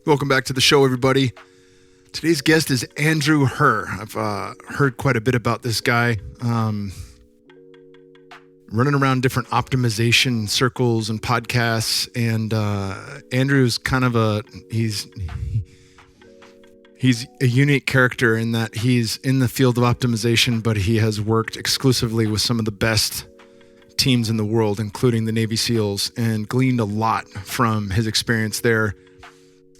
Welcome back to the show, everybody. Today's guest is Andrew Herr. I've heard quite a bit about this guy. Running around different optimization circles and podcasts, and Andrew's kind of he's a unique character in that he's in the field of optimization, but he has worked exclusively with some of the best teams in the world, including the Navy SEALs, and gleaned a lot from his experience there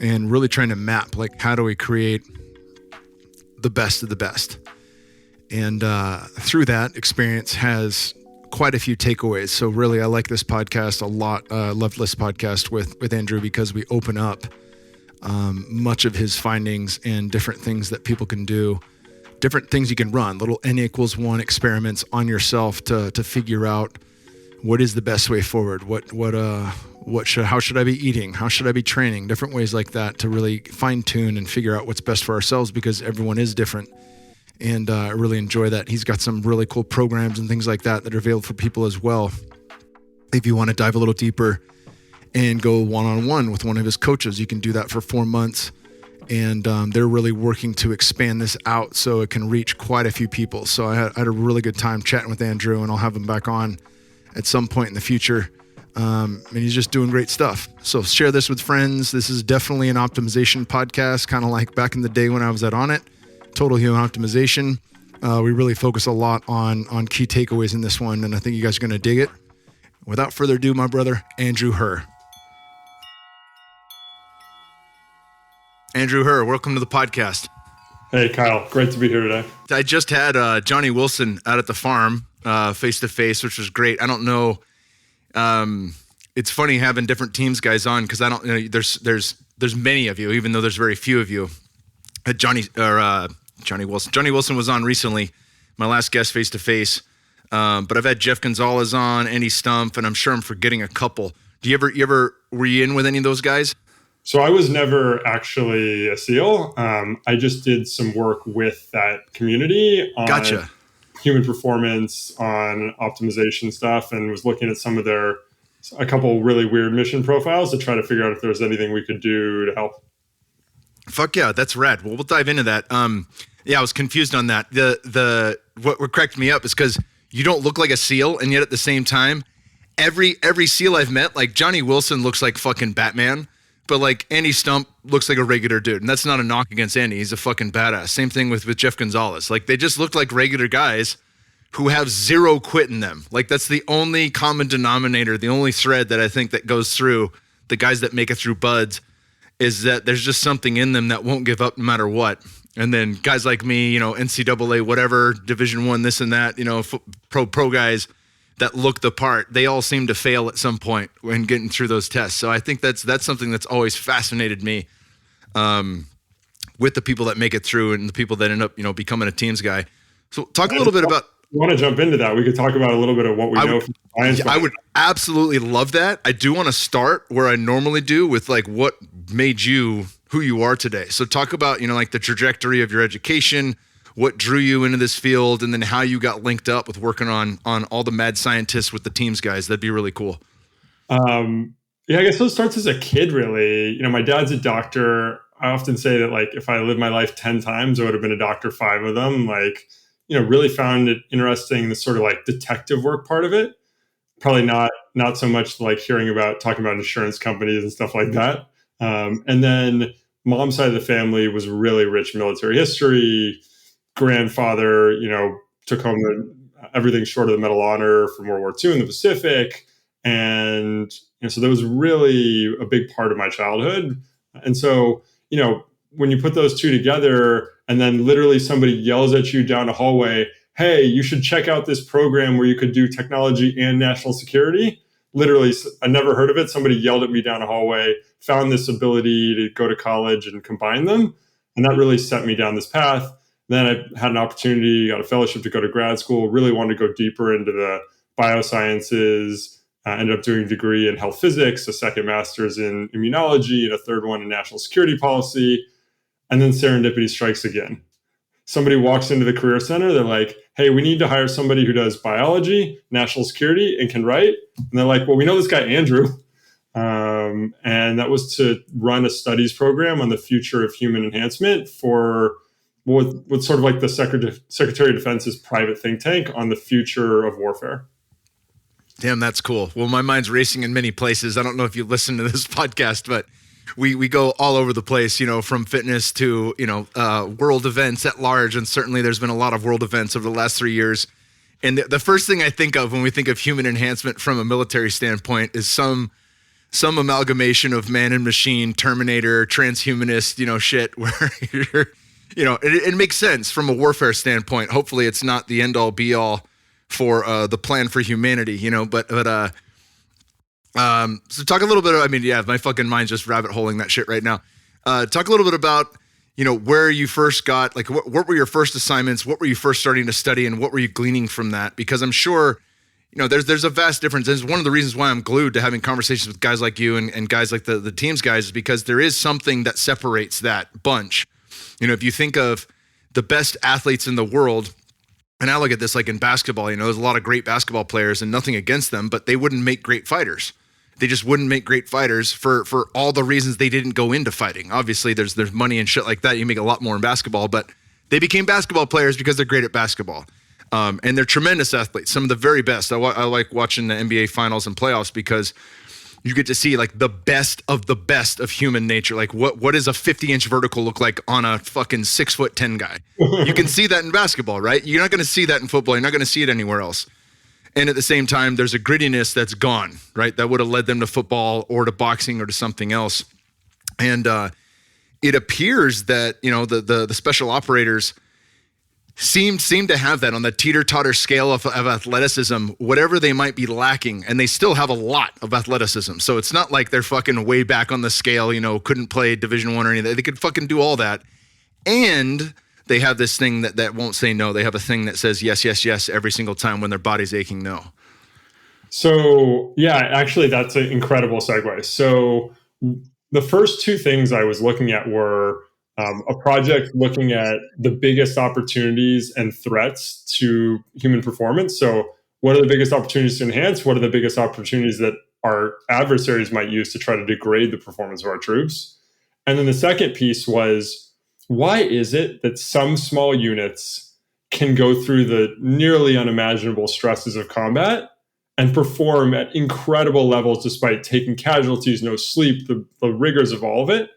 and really trying to map, like, how do we create the best of the best? And through that experience has quite a few takeaways. So really, I like this podcast a lot. Love this podcast with Andrew because we open up much of his findings and different things that people can do, different things you can run, little N=1 experiments on yourself to figure out what is the best way forward. How should I be eating? How should I be training? Different ways like that to really fine tune and figure out what's best for ourselves, because everyone is different. And I really enjoy that. He's got some really cool programs and things like that that are available for people as well. If you want to dive a little deeper and go one-on-one with one of his coaches, you can do that for 4 months. And they're really working to expand this out so it can reach quite a few people. So I had a really good time chatting with Andrew, and I'll have him back on at some point in the future. And he's just doing great stuff. So share this with friends. This is definitely an optimization podcast, kind of like back in the day when I was on it. Total Human Optimization. We really focus a lot on key takeaways in this one, and I think you guys are going to dig it. Without further ado, my brother, Andrew Herr. Andrew Herr, welcome to the podcast. Hey, Kyle. Great to be here today. I just had Johnny Wilson out at the farm face-to-face, which was great. I don't know. It's funny having different teams guys on, because I don't know. There's many of you, even though there's very few of you. Johnny Wilson. Johnny Wilson was on recently, my last guest face-to-face. But I've had Jeff Gonzalez on, Andy Stumpf, and I'm sure I'm forgetting a couple. Were you in with any of those guys? So I was never actually a SEAL. I just did some work with that community on Gotcha. Human performance, on optimization stuff, and was looking at a couple really weird mission profiles to try to figure out if there was anything we could do to help. Fuck yeah, that's rad. Well, we'll dive into that. I was confused on that. What cracked me up is because you don't look like a SEAL, and yet at the same time, every SEAL I've met, like Johnny Wilson looks like fucking Batman, but like Andy Stumpf looks like a regular dude. And that's not a knock against Andy. He's a fucking badass. Same thing with Jeff Gonzalez. Like, they just look like regular guys who have zero quit in them. Like, that's the only common denominator, the only thread that I think that goes through the guys that make it through BUD/S, is that there's just something in them that won't give up no matter what. And then guys like me, NCAA, whatever, Division I, this and that, pro guys that look the part, they all seem to fail at some point when getting through those tests. So I think that's something that's always fascinated me with the people that make it through and the people that end up, becoming a teams guy. So talk a little bit about... You want to jump into that? We could talk about a little bit of what we know from science. I would absolutely love that. I do want to start where I normally do with, like, what made you who you are today. So talk about, like, the trajectory of your education, what drew you into this field, and then how you got linked up with working on all the mad scientists with the teams guys. That'd be really cool. I guess it starts as a kid, really. My dad's a doctor. I often say that, like, if I lived my life 10 times, I would have been a doctor 5 of them. Like, really found it interesting, the sort of like detective work part of it. Probably not so much like talking about insurance companies and stuff like that. And then mom's side of the family was really rich military history. Grandfather, took home everything short of the Medal of Honor from World War II in the Pacific. And so that was really a big part of my childhood. And so, when you put those two together and then literally somebody yells at you down a hallway, hey, you should check out this program where you could do technology and national security. Literally, I never heard of it. Somebody yelled at me down a hallway, found this ability to go to college and combine them. And that really set me down this path. Then I had an opportunity, got a fellowship to go to grad school, really wanted to go deeper into the biosciences, ended up doing a degree in health physics, a second master's in immunology, and a third one in national security policy. And then serendipity strikes again. Somebody walks into the career center, they're like, hey, we need to hire somebody who does biology, national security, and can write. And they're like, well, we know this guy, Andrew. and that was to run a studies program on the future of human enhancement for what's sort of like the Secretary of Defense's private think tank on the future of warfare. Damn, that's cool. Well, my mind's racing in many places. I don't know if you listen to this podcast, but we go all over the place, from fitness to, world events at large. And certainly there's been a lot of world events over the last 3 years. And the first thing I think of when we think of human enhancement from a military standpoint is some amalgamation of man and machine, Terminator, transhumanist, shit where it makes sense from a warfare standpoint. Hopefully it's not the end all be all for the plan for humanity, but so talk a little bit, my fucking mind's just rabbit holing that shit right now. Talk a little bit about, where you first got, like, what were your first assignments? What were you first starting to study, and what were you gleaning from that? Because I'm sure, there's a vast difference. And it's one of the reasons why I'm glued to having conversations with guys like you and guys like the teams guys, is because there is something that separates that bunch. If you think of the best athletes in the world, and I look at this like in basketball, there's a lot of great basketball players and nothing against them, but they wouldn't make great fighters. They just wouldn't make great fighters for all the reasons they didn't go into fighting. Obviously, there's money and shit like that. You make a lot more in basketball, but they became basketball players because they're great at basketball. And they're tremendous athletes, some of the very best. I like watching the NBA finals and playoffs because you get to see like the best of human nature. Like what does a 50-inch vertical look like on a fucking 6'10" guy? You can see that in basketball, right? You're not going to see that in football. You're not going to see it anywhere else. And at the same time, there's a grittiness that's gone, right? That would have led them to football or to boxing or to something else. And it appears that, the special operators seem to have that on the teeter-totter scale of athleticism, whatever they might be lacking, and they still have a lot of athleticism. So it's not like they're fucking way back on the scale, couldn't play Division I or anything. They could fucking do all that. And they have this thing that won't say no. They have a thing that says yes, yes, yes every single time when their body's aching no. So, yeah, actually, that's an incredible segue. So the first two things I was looking at were a project looking at the biggest opportunities and threats to human performance. So what are the biggest opportunities to enhance? What are the biggest opportunities that our adversaries might use to try to degrade the performance of our troops? And then the second piece was, why is it that some small units can go through the nearly unimaginable stresses of combat and perform at incredible levels despite taking casualties, no sleep, the rigors of all of it?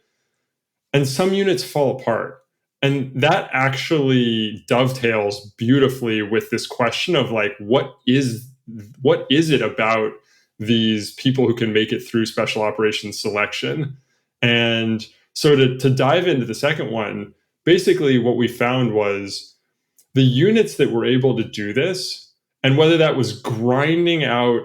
And some units fall apart. And that actually dovetails beautifully with this question of like, what is it about these people who can make it through special operations selection? And so to dive into the second one, basically what we found was the units that were able to do this, and whether that was grinding out,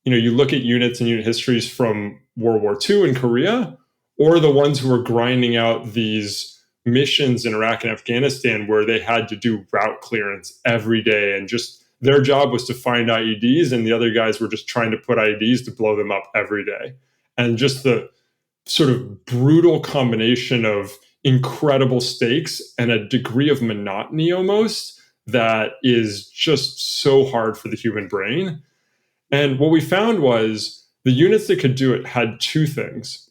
you look at units and unit histories from World War II in Korea, or the ones who were grinding out these missions in Iraq and Afghanistan where they had to do route clearance every day and just their job was to find IEDs and the other guys were just trying to put IEDs to blow them up every day. And just the sort of brutal combination of incredible stakes and a degree of monotony almost that is just so hard for the human brain. And what we found was the units that could do it had two things.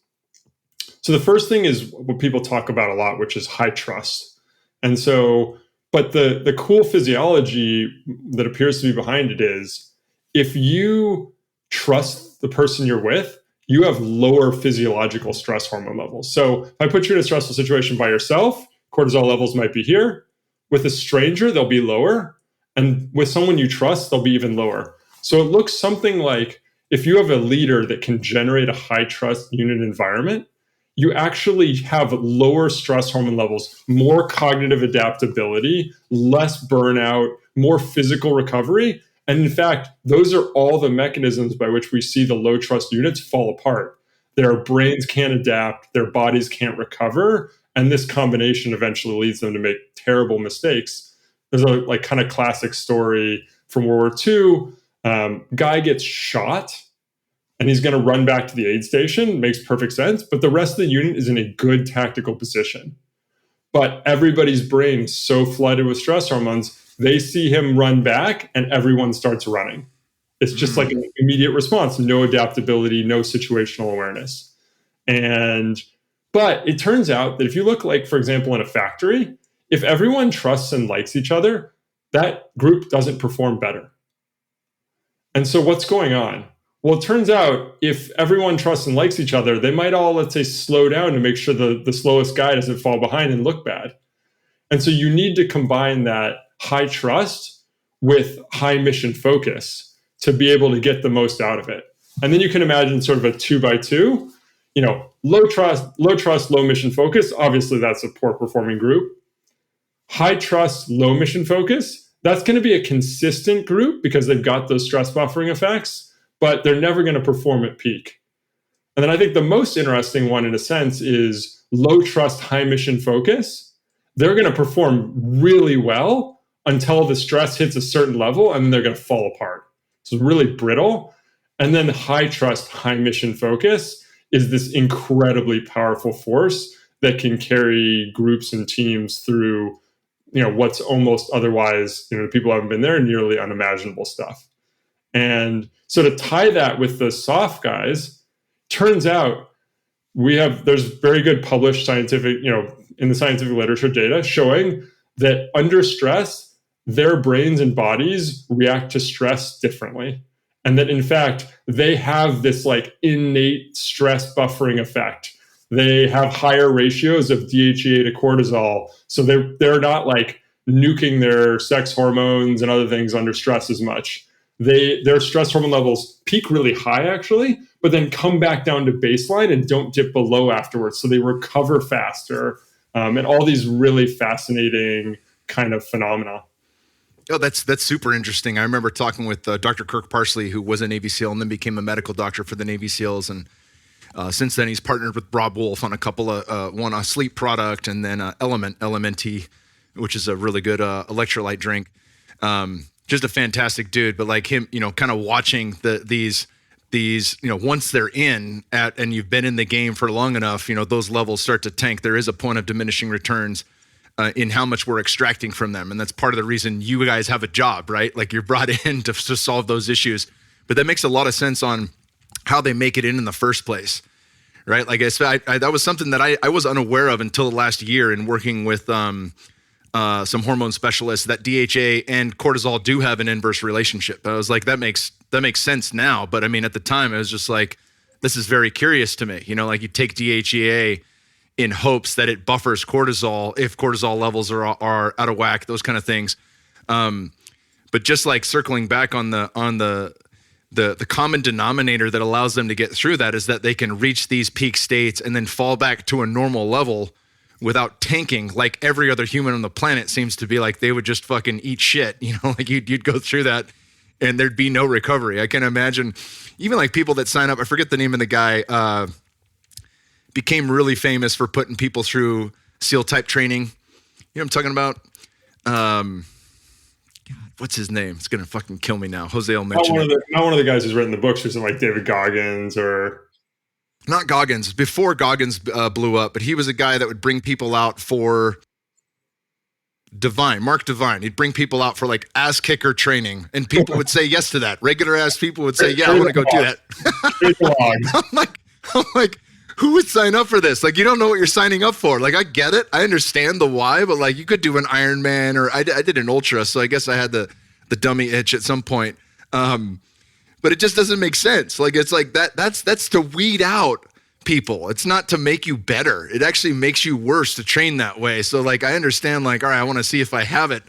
So the first thing is what people talk about a lot, which is high trust. And so, but the cool physiology that appears to be behind it is if you trust the person you're with, you have lower physiological stress hormone levels. So if I put you in a stressful situation by yourself, cortisol levels might be here. With a stranger, they'll be lower. And with someone you trust, they'll be even lower. So it looks something like if you have a leader that can generate a high trust unit environment, you actually have lower stress hormone levels, more cognitive adaptability, less burnout, more physical recovery. And in fact, those are all the mechanisms by which we see the low trust units fall apart. Their brains can't adapt, their bodies can't recover, and this combination eventually leads them to make terrible mistakes. There's a kind of classic story from World War II. Guy gets shot and he's going to run back to the aid station. Makes perfect sense. But the rest of the unit is in a good tactical position. But everybody's brain is so flooded with stress hormones, they see him run back and everyone starts running. It's just like an immediate response, no adaptability, no situational awareness. But it turns out that if you look like, for example, in a factory, if everyone trusts and likes each other, that group doesn't perform better. And so what's going on? Well, it turns out if everyone trusts and likes each other, they might all, let's say, slow down to make sure the slowest guy doesn't fall behind and look bad. And so you need to combine that high trust with high mission focus to be able to get the most out of it. And then you can imagine sort of a 2x2, low trust, low mission focus. Obviously, that's a poor performing group. High trust, low mission focus. That's going to be a consistent group because they've got those stress buffering effects, but they're never going to perform at peak. And then I think the most interesting one, in a sense, is low trust, high mission focus. They're going to perform really well until the stress hits a certain level, and then they're going to fall apart. So it's really brittle. And then high trust, high mission focus is this incredibly powerful force that can carry groups and teams through, what's almost otherwise, the people who haven't been there, nearly unimaginable stuff. And so to tie that with the soft guys, turns out there's very good published scientific, in the scientific literature data showing that under stress, their brains and bodies react to stress differently. And that in fact, they have this like innate stress buffering effect. They have higher ratios of DHEA to cortisol. So they're not like nuking their sex hormones and other things under stress as much. Their stress hormone levels peak really high actually, but then come back down to baseline and don't dip below afterwards. So they recover faster, and all these really fascinating kind of phenomena. Oh, that's super interesting. I remember talking with Dr. Kirk Parsley, who was a Navy SEAL and then became a medical doctor for the Navy SEAls. And since then, he's partnered with Rob Wolf on a couple of, one a sleep product and then LMNT, which is a really good electrolyte drink. Just a fantastic dude. But like him, kind of watching these, once they're in and you've been in the game for long enough, those levels start to tank. There is a point of diminishing returns in how much we're extracting from them. And that's part of the reason you guys have a job, right? Like you're brought in to solve those issues. But that makes a lot of sense on how they make it in the first place, right? Like that was something that I was unaware of until the last year in working with some hormone specialists, that DHA and cortisol do have an inverse relationship. I was like, that makes sense now. But I mean, at the time, it was just like, this is very curious to me. Like you take DHEA in hopes that it buffers cortisol if cortisol levels are out of whack, those kind of things. But just like circling back on the common denominator that allows them to get through that is that they can reach these peak states and then fall back to a normal level without tanking, like every other human on the planet seems to be like they would just fucking eat shit, like you'd go through that and there'd be no recovery. I can imagine even like people that sign up, I forget the name of the guy, became really famous for putting people through SEAL type training. You know what I'm talking about? God, what's his name? It's going to fucking kill me now. Jose will mention not one of the guys who's written the books or something like David Goggins or... Not Goggins, before Goggins blew up, but he was a guy that would bring people out for Mark Divine. He'd bring people out for like ass kicker training, and people would say yes to that. Regular ass people would say, yeah, I want to go do that. I'm like, who would sign up for this? Like, you don't know what you're signing up for. Like, I get it. I understand the why, but like you could do an Ironman, or I did an ultra. So I guess I had the dummy itch at some point. But it just doesn't make sense. Like, it's like that's to weed out people. It's not to make you better. It actually makes you worse to train that way. So like, I understand like, all right, I want to see if I have it.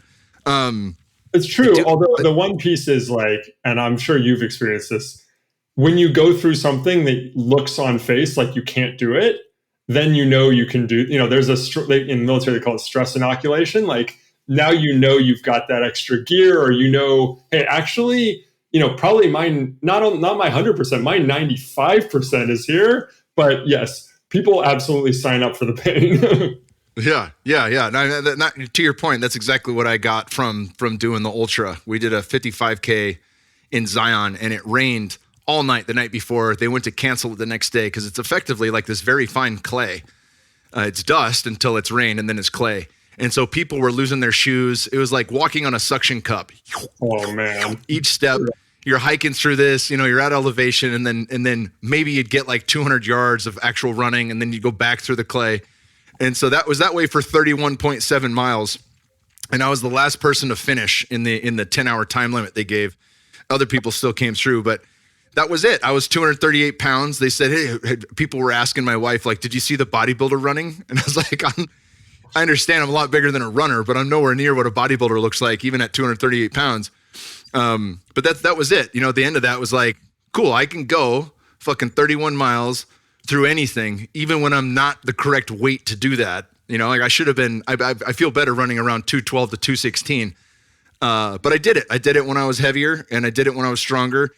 It's true. Although the one piece is like, and I'm sure you've experienced this, when you go through something that looks on face like you can't do it, then you can do, there's in the military, they call it stress inoculation. Like now you've got that extra gear, or hey, actually, probably mine, not my 100%, my 95% is here. But yes, people absolutely sign up for the pain. Yeah. Not, to your point, that's exactly what I got from doing the ultra. We did a 55K in Zion, and it rained all night the night before. They went to cancel it the next day because it's effectively like this very fine clay. It's dust until it's rain, and then it's clay. And so people were losing their shoes. It was like walking on a suction cup. Oh man! Each step. you're hiking through this, you're at elevation, and then maybe you'd get like 200 yards of actual running, and then you go back through the clay. And so that was that way for 31.7 miles. And I was the last person to finish in the 10-hour time limit they gave. Other people still came through, but that was it. I was 238 pounds. They said, hey, people were asking my wife, like, did you see the bodybuilder running? And I was like, I understand I'm a lot bigger than a runner, but I'm nowhere near what a bodybuilder looks like, even at 238 pounds. But that was it. At the end of that was like, cool, I can go fucking 31 miles through anything, even when I'm not the correct weight to do that. Like I should have been, I feel better running around 212 to 216. But I did it. I did it when I was heavier, and I did it when I was stronger.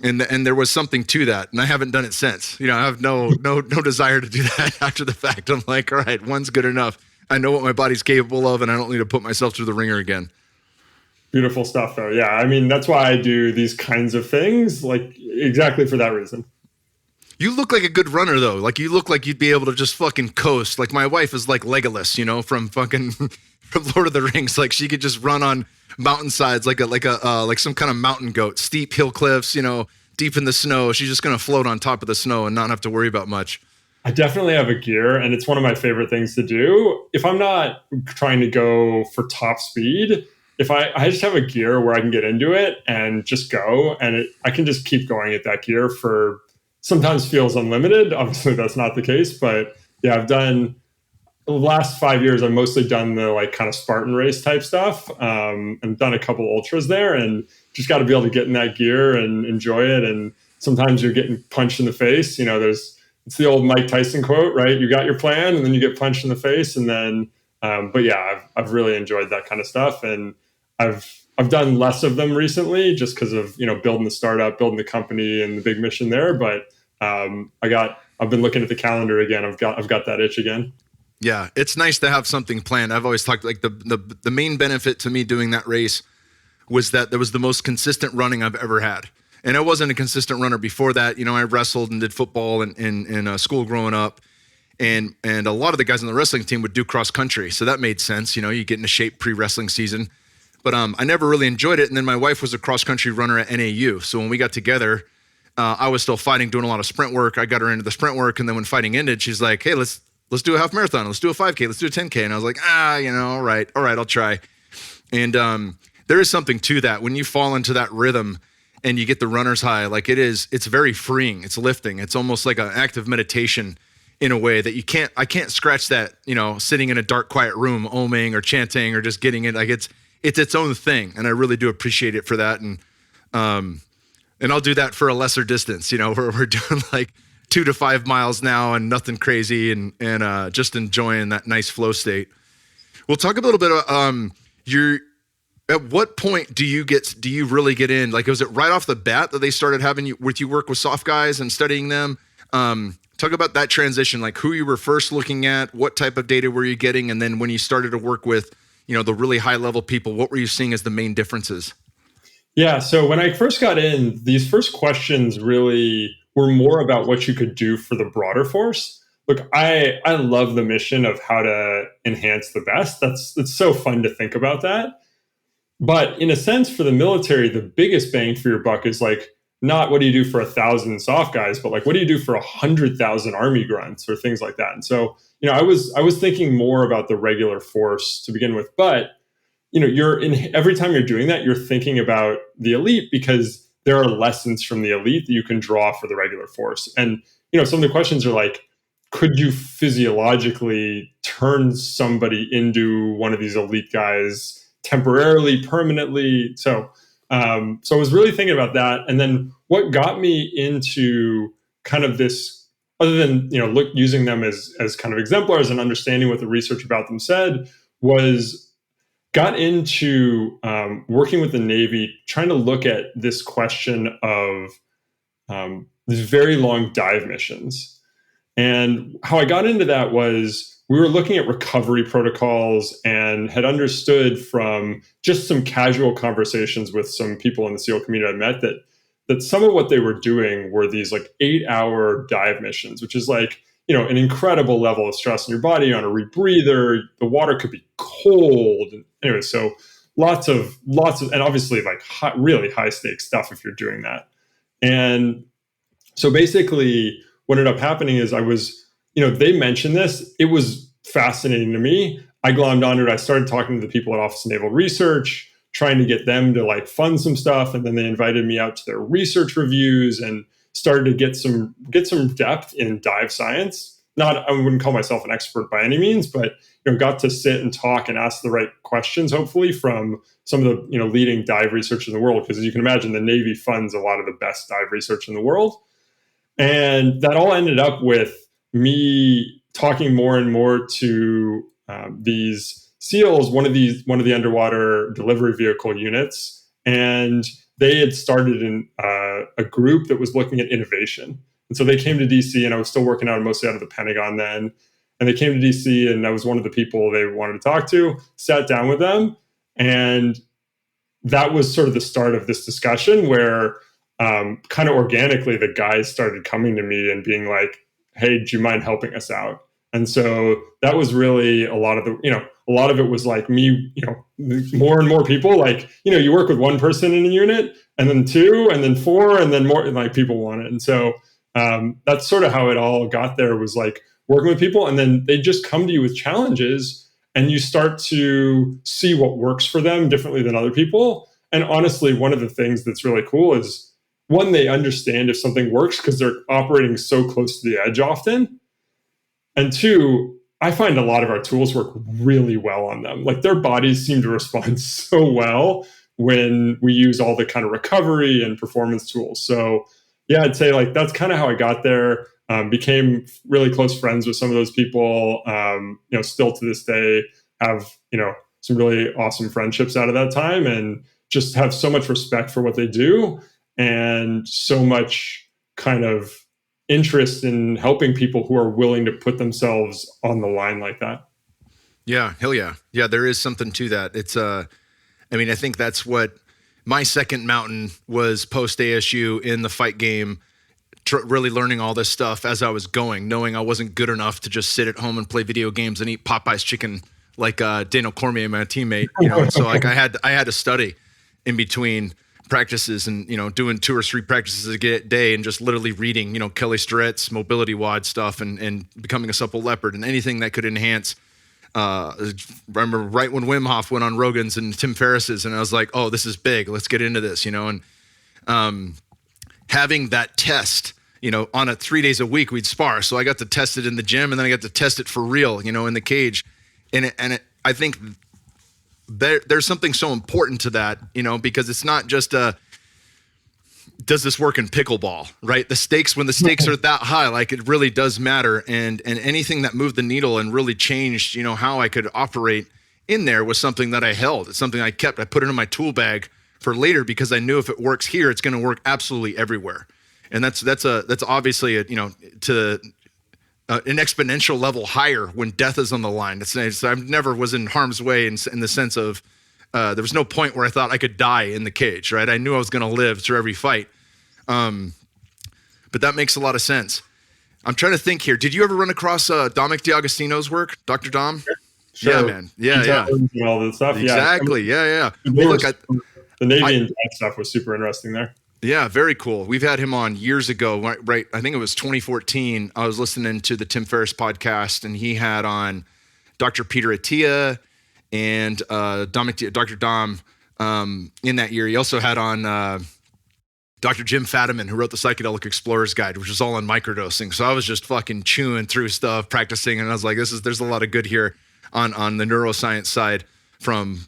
And there was something to that. And I haven't done it since. I have no desire to do that after the fact. I'm like, all right, one's good enough. I know what my body's capable of, and I don't need to put myself through the ringer again. Beautiful stuff, though. Yeah, I mean, that's why I do these kinds of things, like exactly for that reason. You look like a good runner, though. Like, you look like you'd be able to just fucking coast. Like, my wife is like Legolas, from Lord of the Rings. Like, she could just run on mountainsides like some kind of mountain goat, steep hill cliffs, deep in the snow. She's just going to float on top of the snow and not have to worry about much. I definitely have a gear, and it's one of my favorite things to do. If I'm not trying to go for top speed, if I just have a gear where I can get into it and just go, and I can just keep going at that gear for sometimes feels unlimited. Obviously, that's not the case, but yeah, I've done the last 5 years. I've mostly done the like kind of Spartan race type stuff, and done a couple ultras there, and just got to be able to get in that gear and enjoy it. And sometimes you're getting punched in the face. It's the old Mike Tyson quote, right? You got your plan, and then you get punched in the face, and then. But yeah, I've really enjoyed that kind of stuff, and I've done less of them recently, just because of building the startup, building the company, and the big mission there. But I've been looking at the calendar again. I've got that itch again. Yeah, it's nice to have something planned. I've always talked like the main benefit to me doing that race was that there was the most consistent running I've ever had. And I wasn't a consistent runner before that. I wrestled and did football in school growing up. And a lot of the guys on the wrestling team would do cross country. So that made sense. You get into shape pre-wrestling season. But I never really enjoyed it. And then my wife was a cross country runner at NAU. So when we got together, I was still fighting, doing a lot of sprint work. I got her into the sprint work. And then when fighting ended, she's like, hey, let's do a half marathon. Let's do a 5K. Let's do a 10K. And I was like, all right, I'll try. And there is something to that. When you fall into that rhythm and you get the runner's high, like it's very freeing. It's lifting. It's almost like an active meditation in a way that I can't scratch that, sitting in a dark, quiet room, oming or chanting or just getting it. Like it's its own thing. And I really do appreciate it for that. And I'll do that for a lesser distance. We're doing like 2 to 5 miles now and nothing crazy and just enjoying that nice flow state. We'll talk a little bit about at what point do you really get in? Like, was it right off the bat that they started having you work with soft guys and studying them? Talk about that transition, like who you were first looking at, what type of data were you getting? And then when you started to work with, the really high level people, what were you seeing as the main differences? Yeah. So when I first got in, these first questions really were more about what you could do for the broader force. Look, I love the mission of how to enhance the best. It's so fun to think about that. But in a sense, for the military, the biggest bang for your buck is like, not what do you do for 1,000 soft guys, but like, what do you do for 100,000 army grunts or things like that? And so, I was thinking more about the regular force to begin with, but every time you're doing that, you're thinking about the elite because there are lessons from the elite that you can draw for the regular force. And, some of the questions are like, could you physiologically turn somebody into one of these elite guys temporarily, permanently? So I was really thinking about that. And then what got me into kind of this, other than, using them as kind of exemplars and understanding what the research about them said, got into working with the Navy, trying to look at this question of these very long dive missions. And how I got into that was we were looking at recovery protocols and had understood from just some casual conversations with some people in the SEAL community I met that some of what they were doing were these like 8-hour dive missions, which is like, an incredible level of stress in your body on a rebreather. The water could be cold. Anyway, so lots of, and obviously like really high stakes stuff if you're doing that. And so basically what ended up happening is they mentioned this. It was fascinating to me. I glommed onto it. I started talking to the people at Office of Naval Research, trying to get them to like fund some stuff. And then they invited me out to their research reviews and started to get some depth in dive science. I wouldn't call myself an expert by any means, but got to sit and talk and ask the right questions, hopefully, from some of the leading dive research in the world. Because as you can imagine, the Navy funds a lot of the best dive research in the world. And that all ended up with me talking more and more to these SEALs, one of the underwater delivery vehicle units, and they had started a group that was looking at innovation. And so they came to DC, and I was still working mostly out of the Pentagon then. And they came to DC, and I was one of the people they wanted to talk to, sat down with them. And that was sort of the start of this discussion where kind of organically the guys started coming to me and being like, hey, do you mind helping us out? And so that was really a lot of it was like me, more and more people, like, you work with one person in a unit and then two and then four and then more, and like people want it. And so that's sort of how it all got there, was like working with people, and then they just come to you with challenges and you start to see what works for them differently than other people. And honestly, one of the things that's really cool is, one, they understand if something works because they're operating so close to the edge often. And two, I find a lot of our tools work really well on them. Like their bodies seem to respond so well when we use all the kind of recovery and performance tools. So yeah, I'd say like that's kind of how I got there. Became really close friends with some of those people. Still to this day have, some really awesome friendships out of that time, and just have so much respect for what they do and so much kind of interest in helping people who are willing to put themselves on the line like that. Yeah, hell yeah. Yeah, there is something to that. It's I think that's what my second mountain was post ASU in the fight game, really learning all this stuff as I was going, knowing I wasn't good enough to just sit at home and play video games and eat Popeye's chicken like Daniel Cormier, my teammate. So like I had to study in between practices and, doing 2 or 3 practices a day and just literally reading, Kelly Starrett's mobility WOD stuff and becoming a supple leopard and anything that could enhance. I remember right when Wim Hof went on Rogan's and Tim Ferriss's, and I was like, oh, this is big. Let's get into this, and having that test, on 3 days a week, we'd spar. So I got to test it in the gym, and then I got to test it for real, in the cage. I think there's something so important to that, because it's not just does this work in pickleball, right? The stakes, when the stakes are that high, like it really does matter. And anything that moved the needle and really changed, how I could operate in there was something that I held. It's something I kept. I put it in my tool bag for later because I knew if it works here, it's going to work absolutely everywhere. And that's obviously to an exponential level higher when death is on the line. I never was in harm's way in the sense of there was no point where I thought I could die in the cage, right? I knew I was going to live through every fight. But that makes a lot of sense. I'm trying to think here. Did you ever run across Dominic D'Agostino's work, Dr. Dom? Sure. Yeah, man. Yeah. And all this stuff. Exactly. Yeah. The Navy and that stuff was super interesting there. Yeah, very cool. We've had him on years ago, right? I think it was 2014. I was listening to the Tim Ferriss podcast, and he had on Dr. Peter Attia and Dr. Dom in that year. He also had on Dr. Jim Fadiman, who wrote the Psychedelic Explorer's Guide, which is all on microdosing. So I was just fucking chewing through stuff, practicing, and I was like, there's a lot of good here on the neuroscience side, from,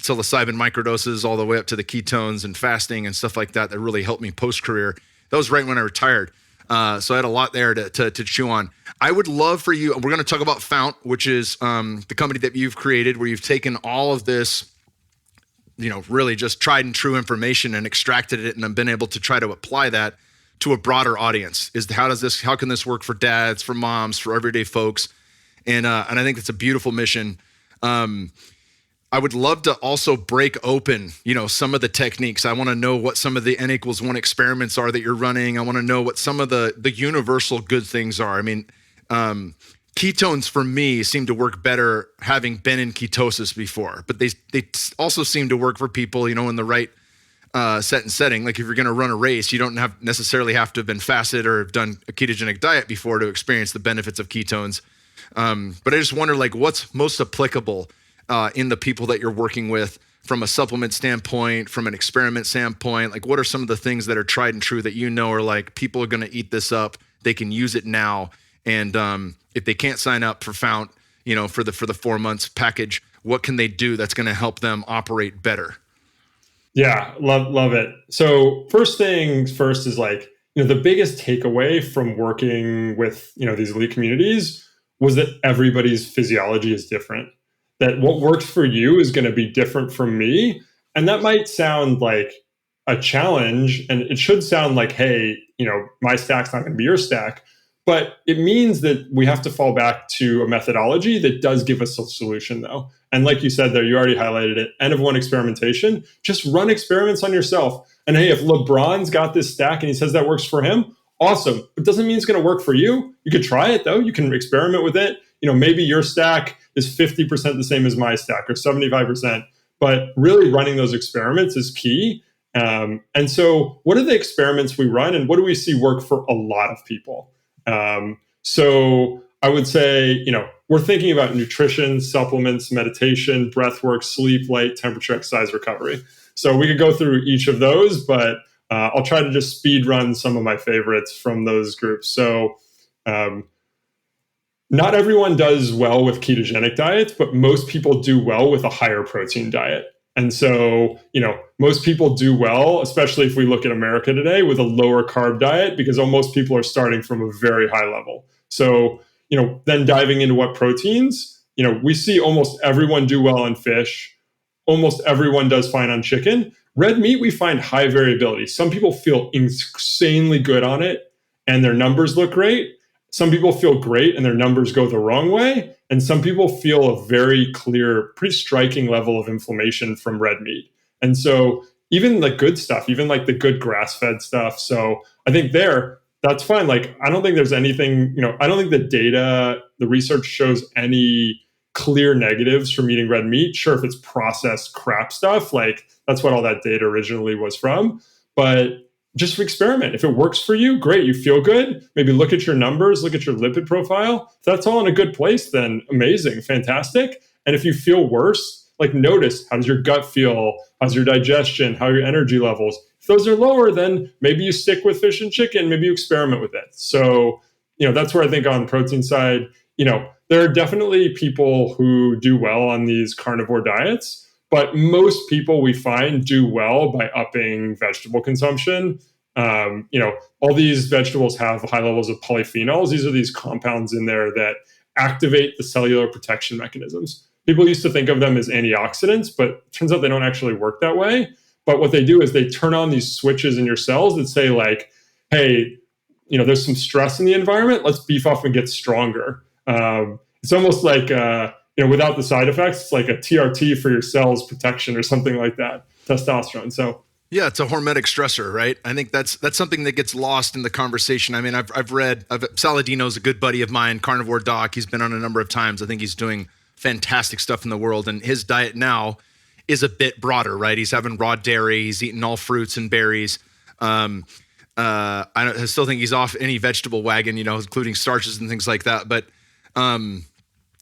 psilocybin microdoses all the way up to the ketones and fasting and stuff like that really helped me post-career. That was right when I retired. So I had a lot there to chew on. I would love for you, we're going to talk about Fount, which is the company that you've created, where you've taken all of this, really just tried and true information and extracted it and have been able to try to apply that to a broader audience. How can this work for dads, for moms, for everyday folks? And I think it's a beautiful mission. I would love to also break open, some of the techniques. I want to know what some of the N=1 experiments are that you're running. I want to know what some of the universal good things are. I mean, ketones for me seem to work better having been in ketosis before, but they also seem to work for people, in the right set and setting. Like if you're going to run a race, you don't necessarily have to have been fasted or have done a ketogenic diet before to experience the benefits of ketones. But I just wonder, like, what's most applicable in the people that you're working with from a supplement standpoint, from an experiment standpoint? Like, what are some of the things that are tried and true that are like, people are going to eat this up, they can use it now, and if they can't sign up for Fount, for the 4 months package, what can they do that's going to help them operate better? Yeah, love it. So first things first is like, the biggest takeaway from working with, these elite communities was that everybody's physiology is different. That what works for you is going to be different from me. And that might sound like a challenge, and it should sound like, hey, my stack's not going to be your stack. But it means that we have to fall back to a methodology that does give us a solution, though. And like you said there, you already highlighted it, N of 1 experimentation. Just run experiments on yourself. And hey, if LeBron's got this stack and he says that works for him, awesome. It doesn't mean it's going to work for you. You could try it, though. You can experiment with it. Maybe your stack is 50% the same as my stack or 75%. But really running those experiments is key. And so what are the experiments we run, and what do we see work for a lot of people? So I would say, we're thinking about nutrition, supplements, meditation, breath work, sleep, light, temperature, exercise, recovery. So we could go through each of those, but I'll try to just speed run some of my favorites from those groups. So not everyone does well with ketogenic diets, but most people do well with a higher protein diet. And so, most people do well, especially if we look at America today, with a lower carb diet, because almost people are starting from a very high level. So, then diving into what proteins, we see almost everyone do well on fish. Almost everyone does fine on chicken. Red meat, we find high variability. Some people feel insanely good on it and their numbers look great. Some people feel great and their numbers go the wrong way. And some people feel a very clear, pretty striking level of inflammation from red meat. And so even the good stuff, even like the good grass-fed stuff. So I think that's fine. Like, I don't think there's anything, I don't think the data, the research shows any clear negatives from eating red meat. Sure, if it's processed crap stuff, like that's what all that data originally was from. But just experiment. If it works for you, great. You feel good. Maybe look at your numbers, look at your lipid profile. If that's all in a good place, then amazing, fantastic. And if you feel worse, like notice, how does your gut feel? How's your digestion? How are your energy levels? If those are lower, then maybe you stick with fish and chicken. Maybe you experiment with it. So, that's where I think on the protein side, there are definitely people who do well on these carnivore diets. But most people we find do well by upping vegetable consumption. All these vegetables have high levels of polyphenols. These are these compounds in there that activate the cellular protection mechanisms. People used to think of them as antioxidants, but it turns out they don't actually work that way. But what they do is they turn on these switches in your cells that say like, hey, there's some stress in the environment. Let's beef up and get stronger. It's almost like, without the side effects, it's like a TRT for your cells protection or something like that, testosterone. So yeah, it's a hormetic stressor, right? I think that's something that gets lost in the conversation. I mean, I've read, Saladino's a good buddy of mine, carnivore doc. He's been on a number of times. I think he's doing fantastic stuff in the world. And his diet now is a bit broader, right? He's having raw dairy. He's eating all fruits and berries. I still think he's off any vegetable wagon, including starches and things like that. But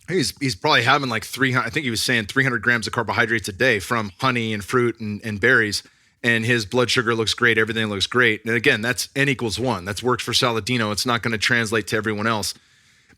he's probably having like 300, I think he was saying 300 grams of carbohydrates a day from honey and fruit and berries. And his blood sugar looks great. Everything looks great. And again, that's N equals 1. That's works for Saladino. It's not going to translate to everyone else.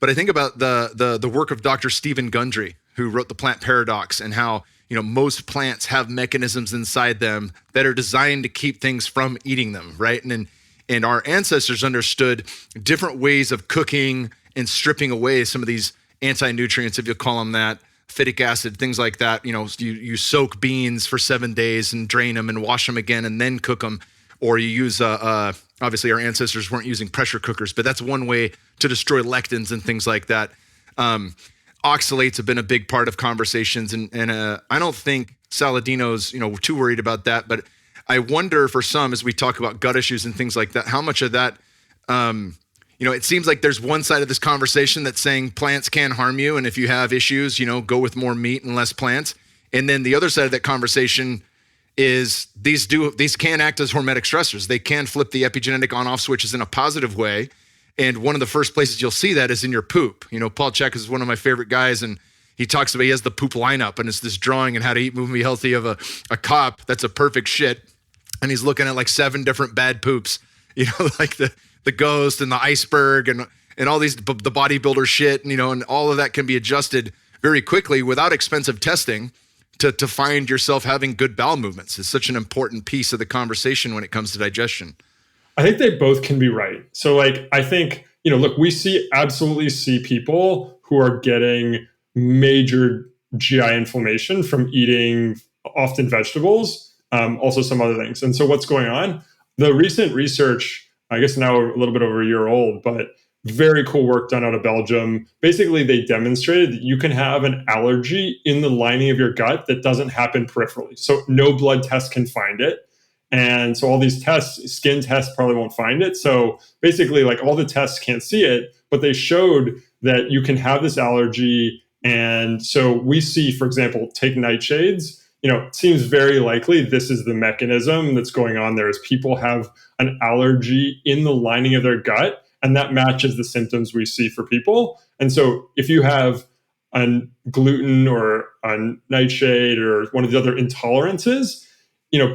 But I think about the work of Dr. Stephen Gundry, who wrote The Plant Paradox, and how, most plants have mechanisms inside them that are designed to keep things from eating them, right? And our ancestors understood different ways of cooking and stripping away some of these anti-nutrients, if you call them that, phytic acid, things like that. You soak beans for 7 days and drain them and wash them again and then cook them. Or you use, obviously our ancestors weren't using pressure cookers, but that's one way to destroy lectins and things like that. Oxalates have been a big part of conversations. And I don't think Saladino's, too worried about that. But I wonder for some, as we talk about gut issues and things like that, how much of that, it seems like there's one side of this conversation that's saying plants can harm you. And if you have issues, go with more meat and less plants. And then the other side of that conversation is these can act as hormetic stressors. They can flip the epigenetic on-off switches in a positive way. And one of the first places you'll see that is in your poop. Paul Chek is one of my favorite guys, and he talks about, he has the poop lineup, and it's this drawing and how to eat, move, and be healthy of a cop that's a perfect shit. And he's looking at like 7 different bad poops, like the ghost and the iceberg and all these, the bodybuilder shit, and all of that can be adjusted very quickly without expensive testing to find yourself having good bowel movements. It's such an important piece of the conversation when it comes to digestion. I think they both can be right. So I think, look, we absolutely see people who are getting major GI inflammation from eating often vegetables, also some other things. And so what's going on? The recent research, I guess now a little bit over a year old, but very cool work done out of Belgium. Basically, they demonstrated that you can have an allergy in the lining of your gut that doesn't happen peripherally. So no blood test can find it. And so all these tests, skin tests probably won't find it. So basically, all the tests can't see it, but they showed that you can have this allergy. And so we see, for example, take nightshades. It seems very likely this is the mechanism that's going on there, is people have an allergy in the lining of their gut, and that matches the symptoms we see for people. And so if you have a gluten or a nightshade or one of the other intolerances,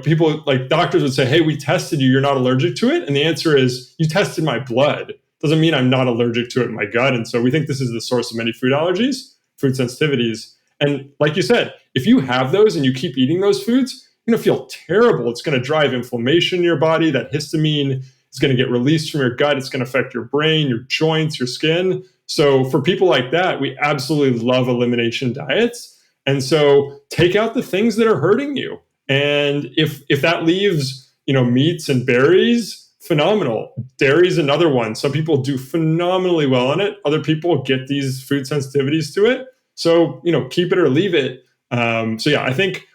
people like doctors would say, hey, we tested you, you're not allergic to it. And the answer is, you tested my blood. Doesn't mean I'm not allergic to it in my gut. And so we think this is the source of many food allergies, food sensitivities. And like you said, if you have those and you keep eating those foods, you're going to feel terrible. It's going to drive inflammation in your body. That histamine is going to get released from your gut. It's going to affect your brain, your joints, your skin. So for people like that, we absolutely love elimination diets. And so take out the things that are hurting you. And if that leaves, meats and berries, phenomenal. Dairy is another one. Some people do phenomenally well on it. Other people get these food sensitivities to it. So, keep it or leave it. So yeah, I think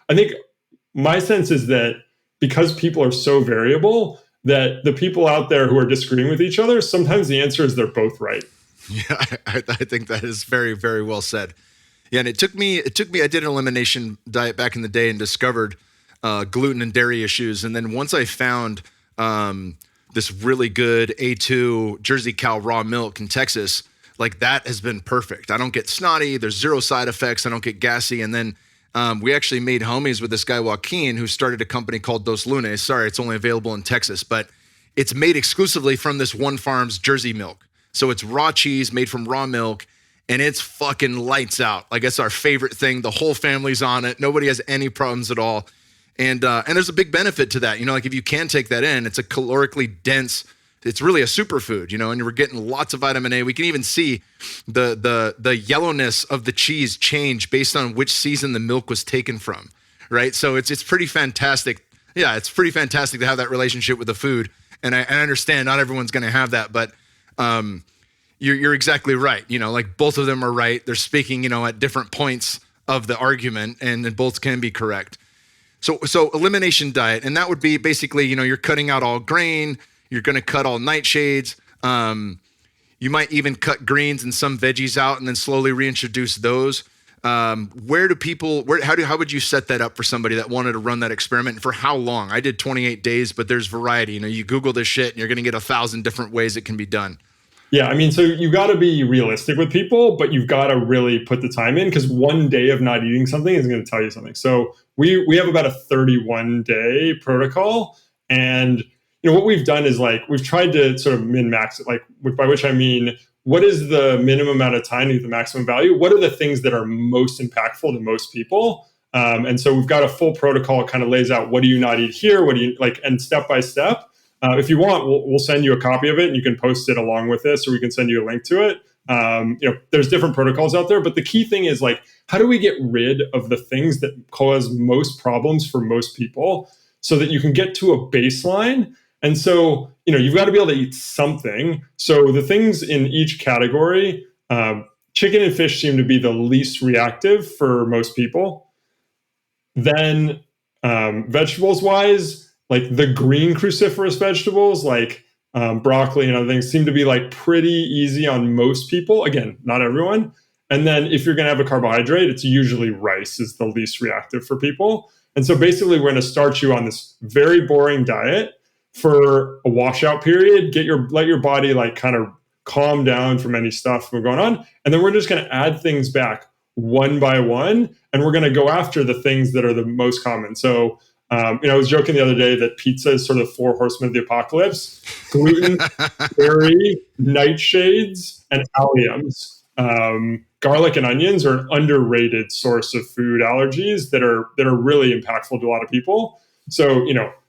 my sense is that because people are so variable, that the people out there who are disagreeing with each other, sometimes the answer is they're both right. Yeah, I think that is very, very well said. Yeah, and it took me, I did an elimination diet back in the day and discovered gluten and dairy issues. And then once I found this really good A2 Jersey cow raw milk in Texas, that has been perfect. I don't get snotty. There's 0 side effects. I don't get gassy. And then we actually made homies with this guy, Joaquin, who started a company called Dos Lunes. Sorry, it's only available in Texas, but it's made exclusively from this one farm's Jersey milk. So it's raw cheese made from raw milk, and it's fucking lights out. It's our favorite thing. The whole family's on it. Nobody has any problems at all. And there's a big benefit to that. If you can take that in, it's a calorically dense, it's really a superfood, and we're getting lots of vitamin A. We can even see the yellowness of the cheese change based on which season the milk was taken from, right? So it's pretty fantastic. Yeah, it's pretty fantastic to have that relationship with the food. And I understand not everyone's going to have that, but you're exactly right. Both of them are right. They're speaking, at different points of the argument, and both can be correct. So elimination diet, and that would be basically, you're cutting out all grain. You're going to cut all nightshades. You might even cut greens and some veggies out and then slowly reintroduce those. How would you set that up for somebody that wanted to run that experiment? And for how long? I did 28 days, but there's variety. You Google this shit and you're going to get 1,000 different ways it can be done. Yeah, so you got to be realistic with people, but you've got to really put the time in, because one day of not eating something is going to tell you something. So we have about a 31-day protocol, and what we've done is we've tried to sort of min-max it, by which I mean, what is the minimum amount of time to get the maximum value? What are the things that are most impactful to most people? And so we've got a full protocol. It kind of lays out, what do you not eat here? What do you and step by step. If you want, we'll send you a copy of it, and you can post it along with this, or we can send you a link to it. There's different protocols out there, but the key thing is how do we get rid of the things that cause most problems for most people, so that you can get to a baseline. And so, you've got to be able to eat something. So the things in each category, chicken and fish seem to be the least reactive for most people. Then vegetables wise, the green cruciferous vegetables, broccoli and other things seem to be like pretty easy on most people. Again, not everyone. And then if you're going to have a carbohydrate, it's usually rice is the least reactive for people. And so basically we're going to start you on this very boring diet for a washout period, let your body like kind of calm down from any stuff from going on. And then we're just going to add things back one by one. And we're going to go after the things that are the most common. So, I was joking the other day that pizza is sort of 4 horsemen of the apocalypse: gluten, dairy, nightshades, and alliums. Garlic and onions are an underrated source of food allergies that are really impactful to a lot of people. So,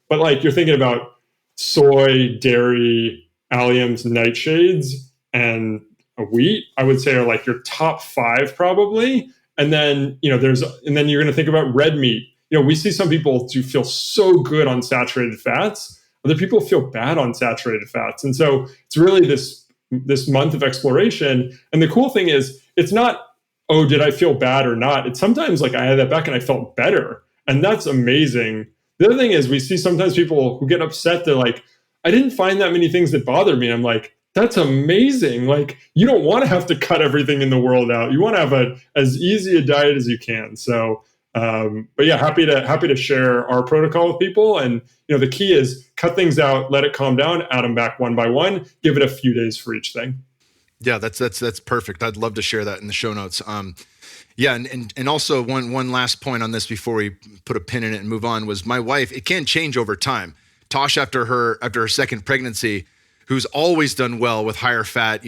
but like you're thinking about soy, dairy, alliums, nightshades, and wheat, I would say are like your top 5 probably. And then, and then you're going to think about red meat. We see some people do feel so good on saturated fats. Other people feel bad on saturated fats. And so it's really this month of exploration. And the cool thing is, it's not, oh, did I feel bad or not? It's sometimes like I had that back and I felt better. And that's amazing. The other thing is we see sometimes people who get upset. They're like, I didn't find that many things that bothered me. I'm like, that's amazing. Like, you don't want to have to cut everything in the world out. You want to have as easy a diet as you can. So, but yeah, happy to share our protocol with people. And, the key is cut things out, let it calm down, add them back one by one, give it a few days for each thing. Yeah, that's perfect. I'd love to share that in the show notes. Yeah, and also one last point on this before we put a pin in it and move on was my wife. It can change over time. Tosh, after her second pregnancy, who's always done well with higher fat,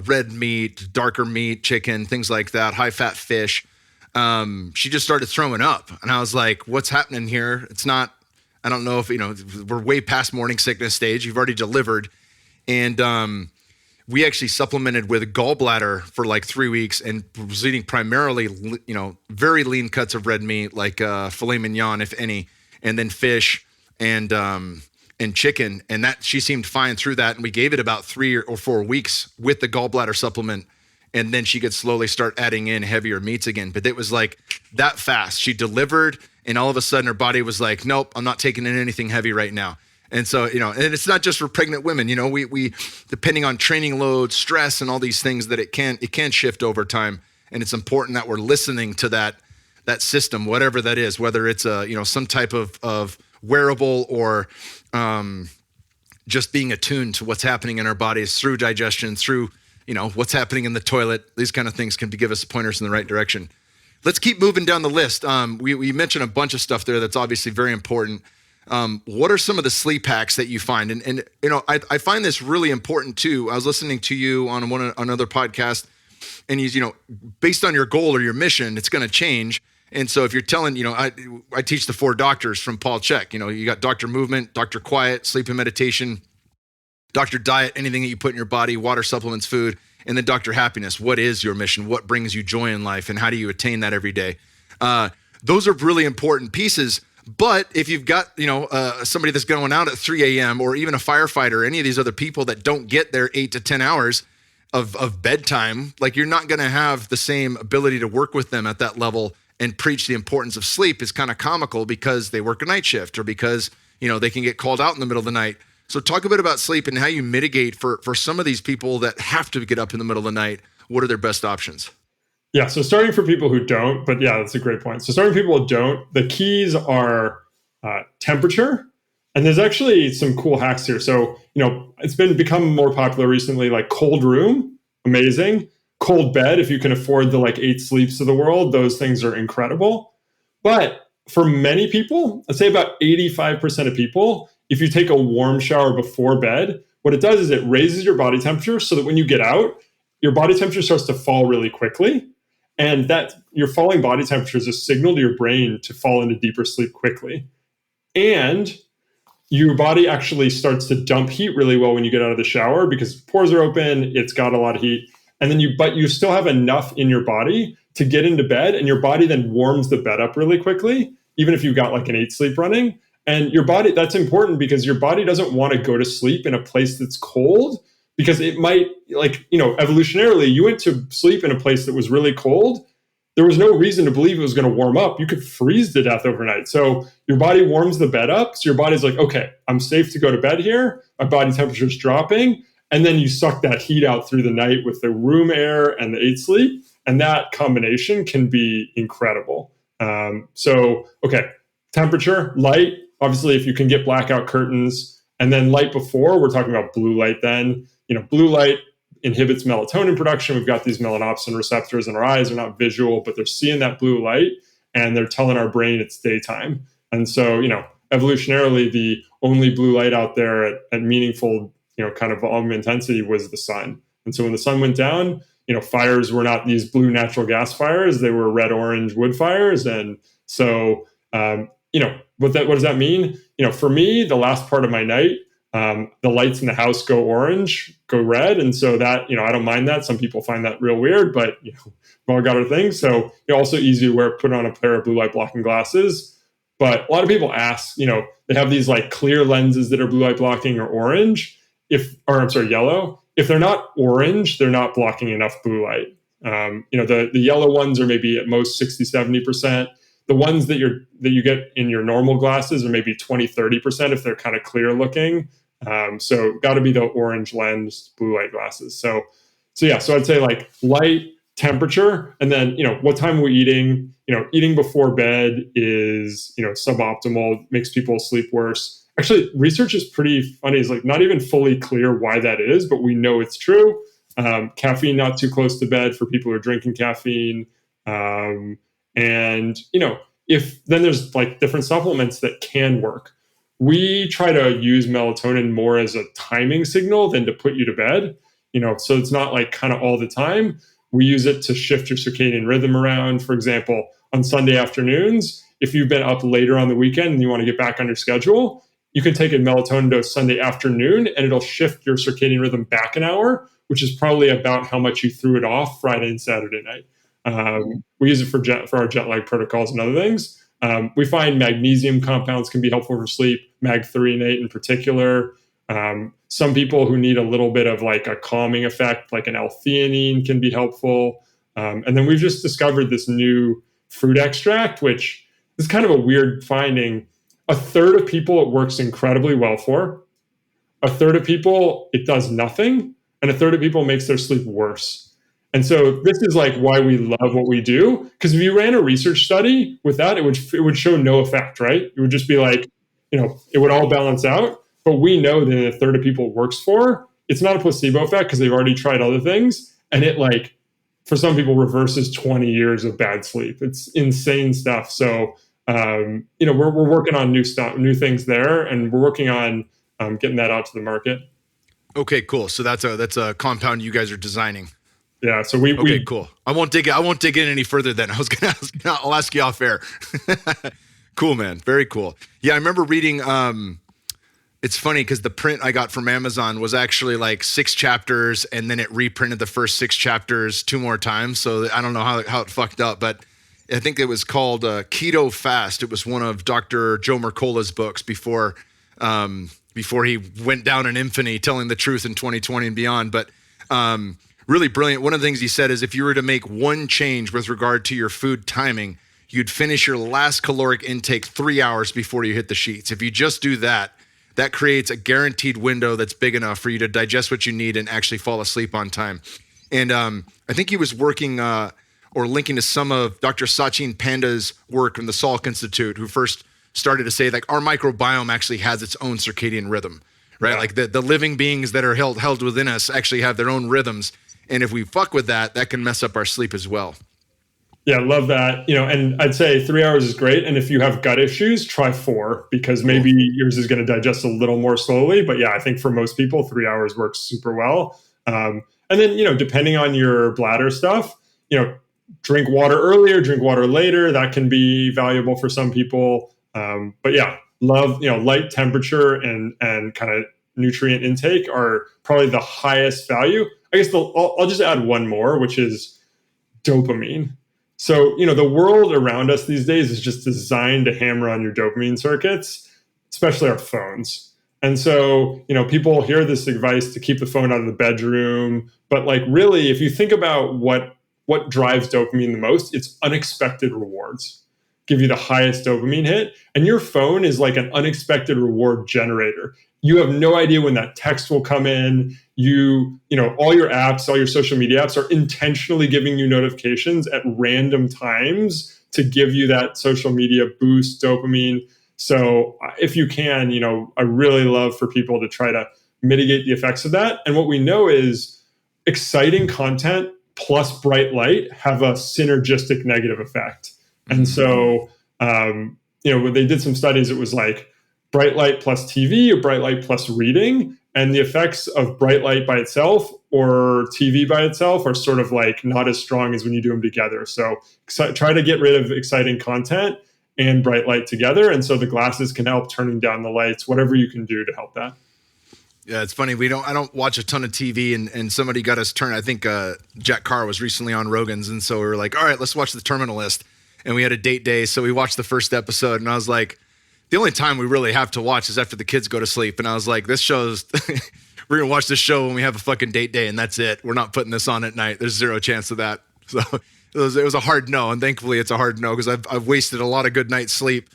red meat, darker meat, chicken, things like that, high fat fish. She just started throwing up, and I was like, "What's happening here?" It's not. I don't know if we're way past morning sickness stage. You've already delivered, and we actually supplemented with a gallbladder for like 3 weeks, and was eating primarily, very lean cuts of red meat, like filet mignon, if any, and then fish and chicken, and that she seemed fine through that. And we gave it about 3 or 4 weeks with the gallbladder supplement. And then she could slowly start adding in heavier meats again. But it was like that fast. She delivered, and all of a sudden her body was like, nope, I'm not taking in anything heavy right now. And so, and it's not just for pregnant women. We depending on training load, stress, and all these things that it can shift over time. And it's important that we're listening to that system, whatever that is, whether it's some type of wearable or just being attuned to what's happening in our bodies through digestion, through what's happening in the toilet. These kind of things can give us pointers in the right direction. Let's keep moving down the list. We mentioned a bunch of stuff there that's obviously very important. What are some of the sleep hacks that you find? And I find this really important too. I was listening to you on another podcast, and based on your goal or your mission, it's going to change. And so if you're telling, I teach the 4 doctors from Paul Chek. You got Dr. Movement, Dr. Quiet, Sleep and Meditation, Dr. Diet, anything that you put in your body, water, supplements, food, and then Dr. Happiness. What is your mission? What brings you joy in life? And how do you attain that every day? Those are really important pieces. But if you've got, somebody that's going out at 3 a.m. or even a firefighter, any of these other people that don't get their 8 to 10 hours of bedtime, like you're not going to have the same ability to work with them at that level and preach the importance of sleep. Is kind of comical because they work a night shift or because, they can get called out in the middle of the night. So talk a bit about sleep and how you mitigate for some of these people that have to get up in the middle of the night. What are their best options? Yeah, so starting for people who don't, but yeah, that's a great point. So starting for people who don't, the keys are temperature. And there's actually some cool hacks here. So, it's become more popular recently, like cold room, amazing. Cold bed, if you can afford the 8 sleeps of the world, those things are incredible. But for many people, I'd say about 85% of people, if you take a warm shower before bed, what it does is it raises your body temperature so that when you get out, your body temperature starts to fall really quickly. And that your falling body temperature is a signal to your brain to fall into deeper sleep quickly. And your body actually starts to dump heat really well when you get out of the shower because pores are open, it's got a lot of heat. And then you still have enough in your body to get into bed, and your body then warms the bed up really quickly, even if you've got an 8 sleep running. And your body, that's important because your body doesn't want to go to sleep in a place that's cold because it might, evolutionarily, you went to sleep in a place that was really cold. there was no reason to believe it was going to warm up. You could freeze to death overnight. So your body warms the bed up. So your body's like, okay, I'm safe to go to bed here. My body temperature is dropping. And then you suck that heat out through the night with the room air and the 8 sleep. And that combination can be incredible. Okay, temperature, light. Obviously, if you can get blackout curtains, and then light before, we're talking about blue light then. Blue light inhibits melatonin production. We've got these melanopsin receptors in our eyes. They're not visual, but they're seeing that blue light and they're telling our brain it's daytime. And so, evolutionarily, the only blue light out there at meaningful, kind of volume intensity was the sun. And so when the sun went down, fires were not these blue natural gas fires. They were red-orange wood fires. And so, what does that mean? For me, the last part of my night, the lights in the house go orange, go red. And so that, I don't mind that. Some people find that real weird, but, we've all got our things. So also easy to put on a pair of blue light blocking glasses. But a lot of people ask, they have these like clear lenses that are blue light blocking or orange, yellow. If they're not orange, they're not blocking enough blue light. The yellow ones are maybe at most 60, 70%. The ones that you get in your normal glasses are maybe 20, 30% if they're kind of clear looking. So got to be the orange lens blue light glasses. So I'd say like light, temperature, and then, what time we're eating. Eating before bed is, suboptimal, makes people sleep worse. Actually, research is pretty funny. It's like not even fully clear why that is, but we know it's true. Caffeine not too close to bed for people who are drinking caffeine. And, if then there's like different supplements that can work. We try to use melatonin more as a timing signal than to put you to bed, so it's not like kind of all the time. We use it to shift your circadian rhythm around. For example, on Sunday afternoons, if you've been up later on the weekend and you want to get back on your schedule, you can take a melatonin dose Sunday afternoon and it'll shift your circadian rhythm back an hour, which is probably about how much you threw it off Friday and Saturday night. We use it for our jet lag protocols and other things. We find magnesium compounds can be helpful for sleep, mag-threonate in particular. Some people who need a little bit of like a calming effect, like an L-theanine can be helpful. And then we've just discovered this new fruit extract, which is kind of a weird finding. A third of people it works incredibly well for. A third of people it does nothing. And a third of people makes their sleep worse. And so this is like why we love what we do. Because if you ran a research study with that, it would show no effect, right? It would just be like, it would all balance out. But we know that a third of people it works for, it's not a placebo effect because they've already tried other things. And it like, for some people, reverses 20 years of bad sleep. It's insane stuff. So, we're working on new things there, and we're working on getting that out to the market. Okay, cool. So that's a compound you guys are designing. Yeah. So cool. I won't dig in any further then. I'll ask you off air. Cool, man. Very cool. Yeah. I remember reading, it's funny because the print I got from Amazon was actually like 6 chapters, and then it reprinted the first 6 chapters 2 more times. So I don't know how it fucked up, but I think it was called Keto Fast. It was one of Dr. Joe Mercola's books before he went down in infamy, telling the truth in 2020 and beyond. But really brilliant. One of the things he said is if you were to make one change with regard to your food timing, you'd finish your last caloric intake 3 hours before you hit the sheets. If you just do that, that creates a guaranteed window that's big enough for you to digest what you need and actually fall asleep on time. And I think he was working or linking to some of Dr. Sachin Panda's work from the Salk Institute, who first started to say like our microbiome actually has its own circadian rhythm, right? Yeah. Like the living beings that are held within us actually have their own rhythms. And if we fuck with that can mess up our sleep as well. Yeah, love that. And I'd say 3 hours is great. And if you have gut issues, try 4, because maybe yours is going to digest a little more slowly. But yeah, I think for most people, 3 hours works super well. And then, depending on your bladder stuff, drink water earlier, drink water later. That can be valuable for some people. But yeah, love, light, temperature, and kind of nutrient intake are probably the highest value. I guess I'll just add one more, which is dopamine. So, the world around us these days is just designed to hammer on your dopamine circuits, especially our phones. And so, people hear this advice to keep the phone out of the bedroom. But like, really, if you think about what what drives dopamine the most? It's unexpected rewards give you the highest dopamine hit. And your phone is like an unexpected reward generator. You have no idea when that text will come in. All your apps, all your social media apps are intentionally giving you notifications at random times to give you that social media boost dopamine. So if you can, I really love for people to try to mitigate the effects of that. And what we know is exciting content plus bright light have a synergistic negative effect. And so, when they did some studies, it was like bright light plus TV or bright light plus reading. And the effects of bright light by itself or TV by itself are sort of like not as strong as when you do them together. So try to get rid of exciting content and bright light together. And so the glasses can help turning down the lights, whatever you can do to help that. Yeah, it's funny. I don't watch a ton of TV, and somebody got us turned. I think Jack Carr was recently on Rogan's, and so we were like, all right, let's watch The Terminal List. And we had a date day, so we watched the first episode, and I was like, the only time we really have to watch is after the kids go to sleep. And I was like, we're gonna watch this show when we have a fucking date day, and that's it. We're not putting this on at night. There's zero chance of that. So it was a hard no, and thankfully it's a hard no because I've wasted a lot of good night's sleep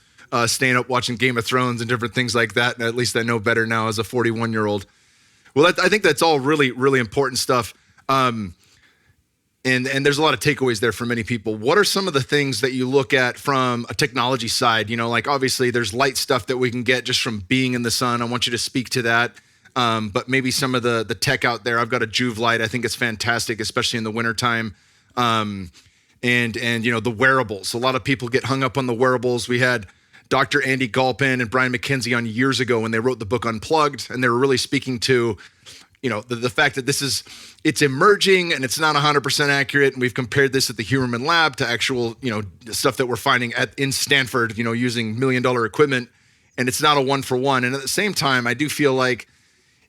staying up watching Game of Thrones and different things like that. And at least I know better now as a 41-year-old. Well, I think that's all really, really important stuff. And there's a lot of takeaways there for many people. What are some of the things that you look at from a technology side? Like obviously there's light stuff that we can get just from being in the sun. I want you to speak to that. But maybe some of the tech out there. I've got a Juve light. I think it's fantastic, especially in the wintertime. And the wearables. A lot of people get hung up on the wearables. We had Dr. Andy Galpin and Brian McKenzie on years ago when they wrote the book Unplugged, and they were really speaking to the fact that it's emerging and it's not 100% accurate. And we've compared this at the Huberman lab to actual, stuff that we're finding in Stanford, using $1 million equipment, and it's not a 1-for-1. And at the same time, I do feel like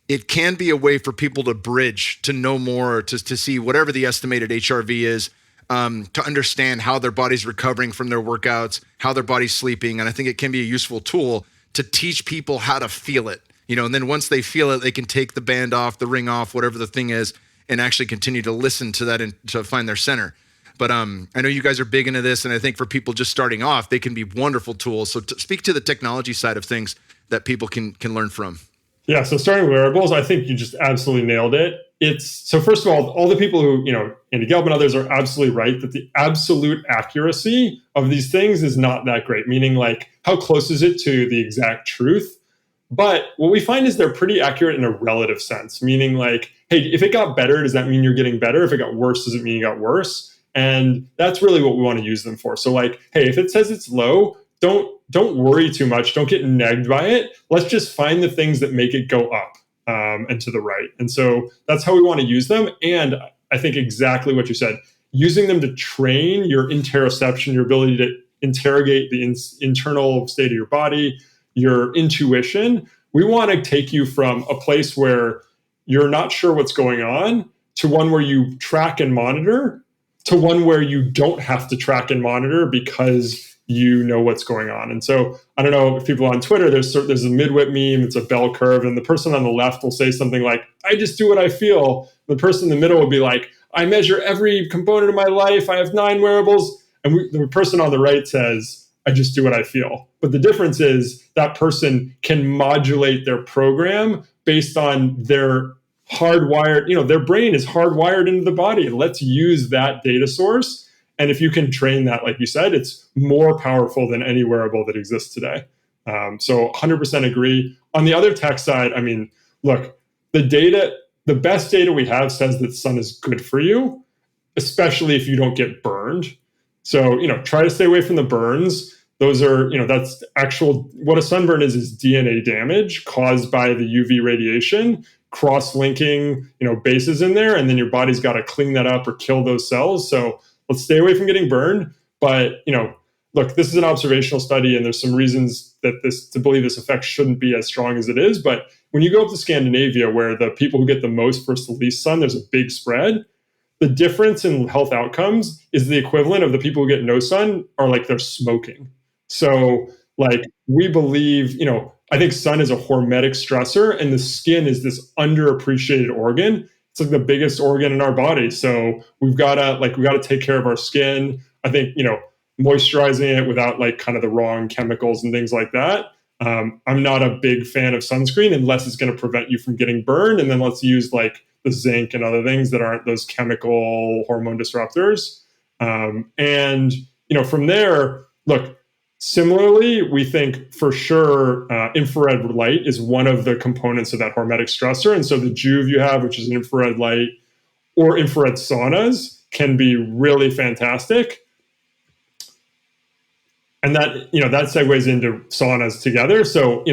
it can be a way for people to bridge, to know more, to see whatever the estimated HRV is, to understand how their body's recovering from their workouts, how their body's sleeping. And I think it can be a useful tool to teach people how to feel it. And then once they feel it, they can take the band off, the ring off, whatever the thing is, and actually continue to listen to that and to find their center. But I know you guys are big into this, and I think for people just starting off, they can be wonderful tools. So speak to the technology side of things that people can learn from. Yeah, so starting with wearables, I think you just absolutely nailed it. So first of all the people who, Andy Gelb and others are absolutely right that the absolute accuracy of these things is not that great, meaning like how close is it to the exact truth? But what we find is they're pretty accurate in a relative sense, meaning like, hey, if it got better, does that mean you're getting better? If it got worse, does it mean you got worse? And that's really what we want to use them for. So like, hey, if it says it's low, don't worry too much. Don't get nagged by it. Let's just find the things that make it go up and to the right. And so that's how we want to use them. And I think exactly what you said, using them to train your interoception, your ability to interrogate the internal state of your body, your intuition. We want to take you from a place where you're not sure what's going on to one where you track and monitor to one where you don't have to track and monitor because you know what's going on. And so I don't know if people on Twitter, there's a midwit meme, it's a bell curve, and the person on the left will say something like, I just do what I feel. The person in the middle will be like, I measure every component of my life. I have 9 wearables. And the person on the right says, I just do what I feel. But the difference is that person can modulate their program based on their hardwired, their brain is hardwired into the body. Let's use that data source. And if you can train that, like you said, it's more powerful than any wearable that exists today. So 100% agree. On the other tech side, look, the best data we have says that sun is good for you, especially if you don't get burned. So, try to stay away from the burns. Those are, that's what a sunburn is DNA damage caused by the UV radiation, cross-linking, bases in there. And then your body's got to clean that up or kill those cells. So let's stay away from getting burned. But, look, this is an observational study and there's some reasons to believe this effect shouldn't be as strong as it is. But when you go up to Scandinavia, where the people who get the most versus the least sun, there's a big spread. The difference in health outcomes is the equivalent of the people who get no sun are like they're smoking. So like we believe, I think sun is a hormetic stressor and the skin is this underappreciated organ. It's like the biggest organ in our body. So we gotta take care of our skin. I think, moisturizing it without like kind of the wrong chemicals and things like that. I'm not a big fan of sunscreen unless it's going to prevent you from getting burned. And then let's use like the zinc and other things that aren't those chemical hormone disruptors. And from there, look, similarly, we think for sure infrared light is one of the components of that hormetic stressor. And so the Juve you have, which is an infrared light, or infrared saunas can be really fantastic. And that segues into saunas together. So,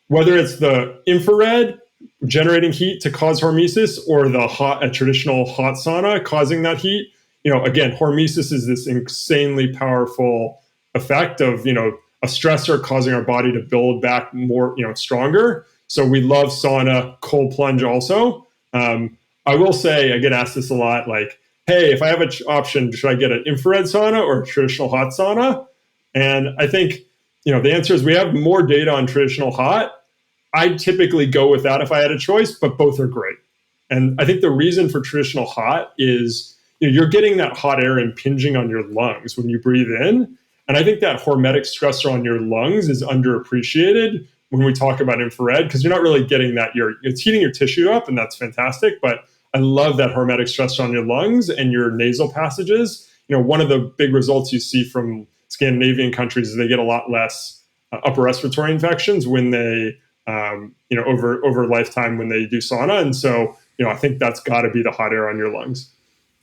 whether it's the infrared generating heat to cause hormesis or a traditional hot sauna causing that heat, again, hormesis is this insanely powerful effect of, a stressor causing our body to build back more, stronger. So we love sauna, cold plunge also. I will say, I get asked this a lot, like, hey, if I have an option, should I get an infrared sauna or a traditional hot sauna? And I think, the answer is we have more data on traditional hot. I'd typically go with that if I had a choice, but both are great. And I think the reason for traditional hot is you're getting that hot air impinging on your lungs when you breathe in. And I think that hormetic stressor on your lungs is underappreciated when we talk about infrared, because you're not really getting that. It's heating your tissue up, and that's fantastic. But I love that hormetic stressor on your lungs and your nasal passages. One of the big results you see from Scandinavian countries is they get a lot less upper respiratory infections when they, over lifetime when they do sauna. And so, I think that's got to be the hot air on your lungs.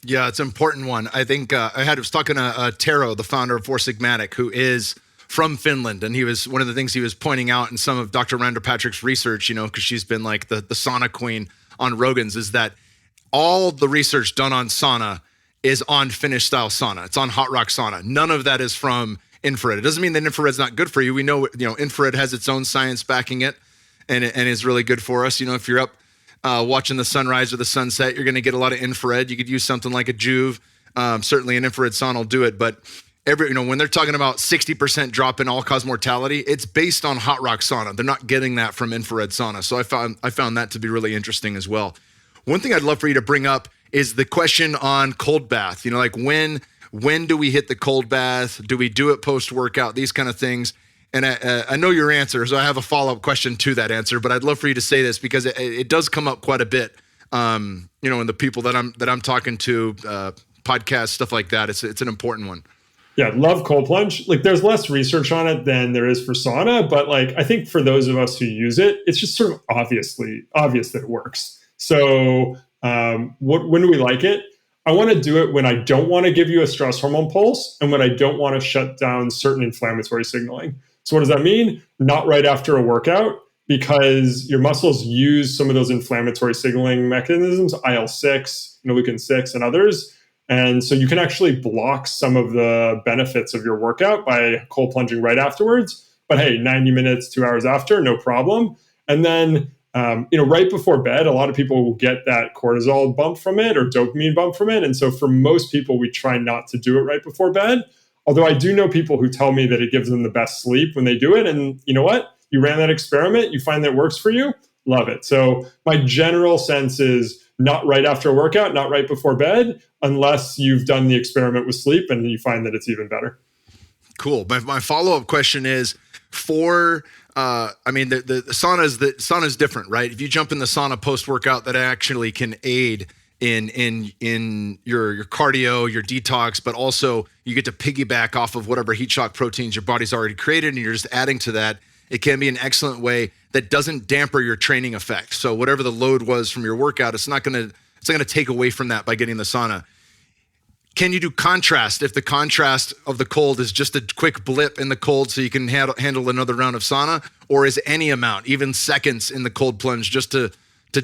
Yeah, it's an important one. I think I was talking to Tero, the founder of Four Sigmatic, who is from Finland. And one of the things he was pointing out in some of Dr. Randa Patrick's research, because she's been like the sauna queen on Rogan's, is that all the research done on sauna is on Finnish style sauna. It's on hot rock sauna. None of that is from infrared. It doesn't mean that infrared's not good for you. We know, infrared has its own science backing it and is really good for us. If you're up watching the sunrise or the sunset, you're going to get a lot of infrared. You could use something like a Juve. Certainly an infrared sauna will do it. But when they're talking about 60% drop in all-cause mortality, it's based on hot rock sauna. They're not getting that from infrared sauna. So I found that to be really interesting as well. One thing I'd love for you to bring up is the question on cold bath. Like when do we hit the cold bath? Do we do it post-workout? These kind of things. And I know your answer, so I have a follow-up question to that answer, but I'd love for you to say this because it does come up quite a bit, in the people that I'm talking to, podcasts, stuff like that. It's an important one. Yeah, love cold plunge. Like, there's less research on it than there is for sauna, but like, I think for those of us who use it, it's just sort of obvious that it works. So when do we like it? I want to do it when I don't want to give you a stress hormone pulse and when I don't want to shut down certain inflammatory signaling. So what does that mean? Not right after a workout, because your muscles use some of those inflammatory signaling mechanisms, IL-6, interleukin-6, and others. And so you can actually block some of the benefits of your workout by cold plunging right afterwards. But hey, 90 minutes, 2 hours after, no problem. And then, right before bed, a lot of people will get that cortisol bump from it or dopamine bump from it. And so for most people, we try not to do it right before bed. Although I do know people who tell me that it gives them the best sleep when they do it. And you know what? You ran that experiment, you find that it works for you, love it. So my general sense is not right after a workout, not right before bed, unless you've done the experiment with sleep and you find that it's even better. Cool. My follow-up question is the sauna is different, right? If you jump in the sauna post-workout, that actually can aid in your cardio, your detox, but also you get to piggyback off of whatever heat shock proteins your body's already created, and you're just adding to that. It can be an excellent way that doesn't damper your training effect. So whatever the load was from your workout, it's not going to take away from that by getting the sauna. Can you do contrast if the contrast of the cold is just a quick blip in the cold so you can handle another round of sauna? Or is any amount, even seconds in the cold plunge, just to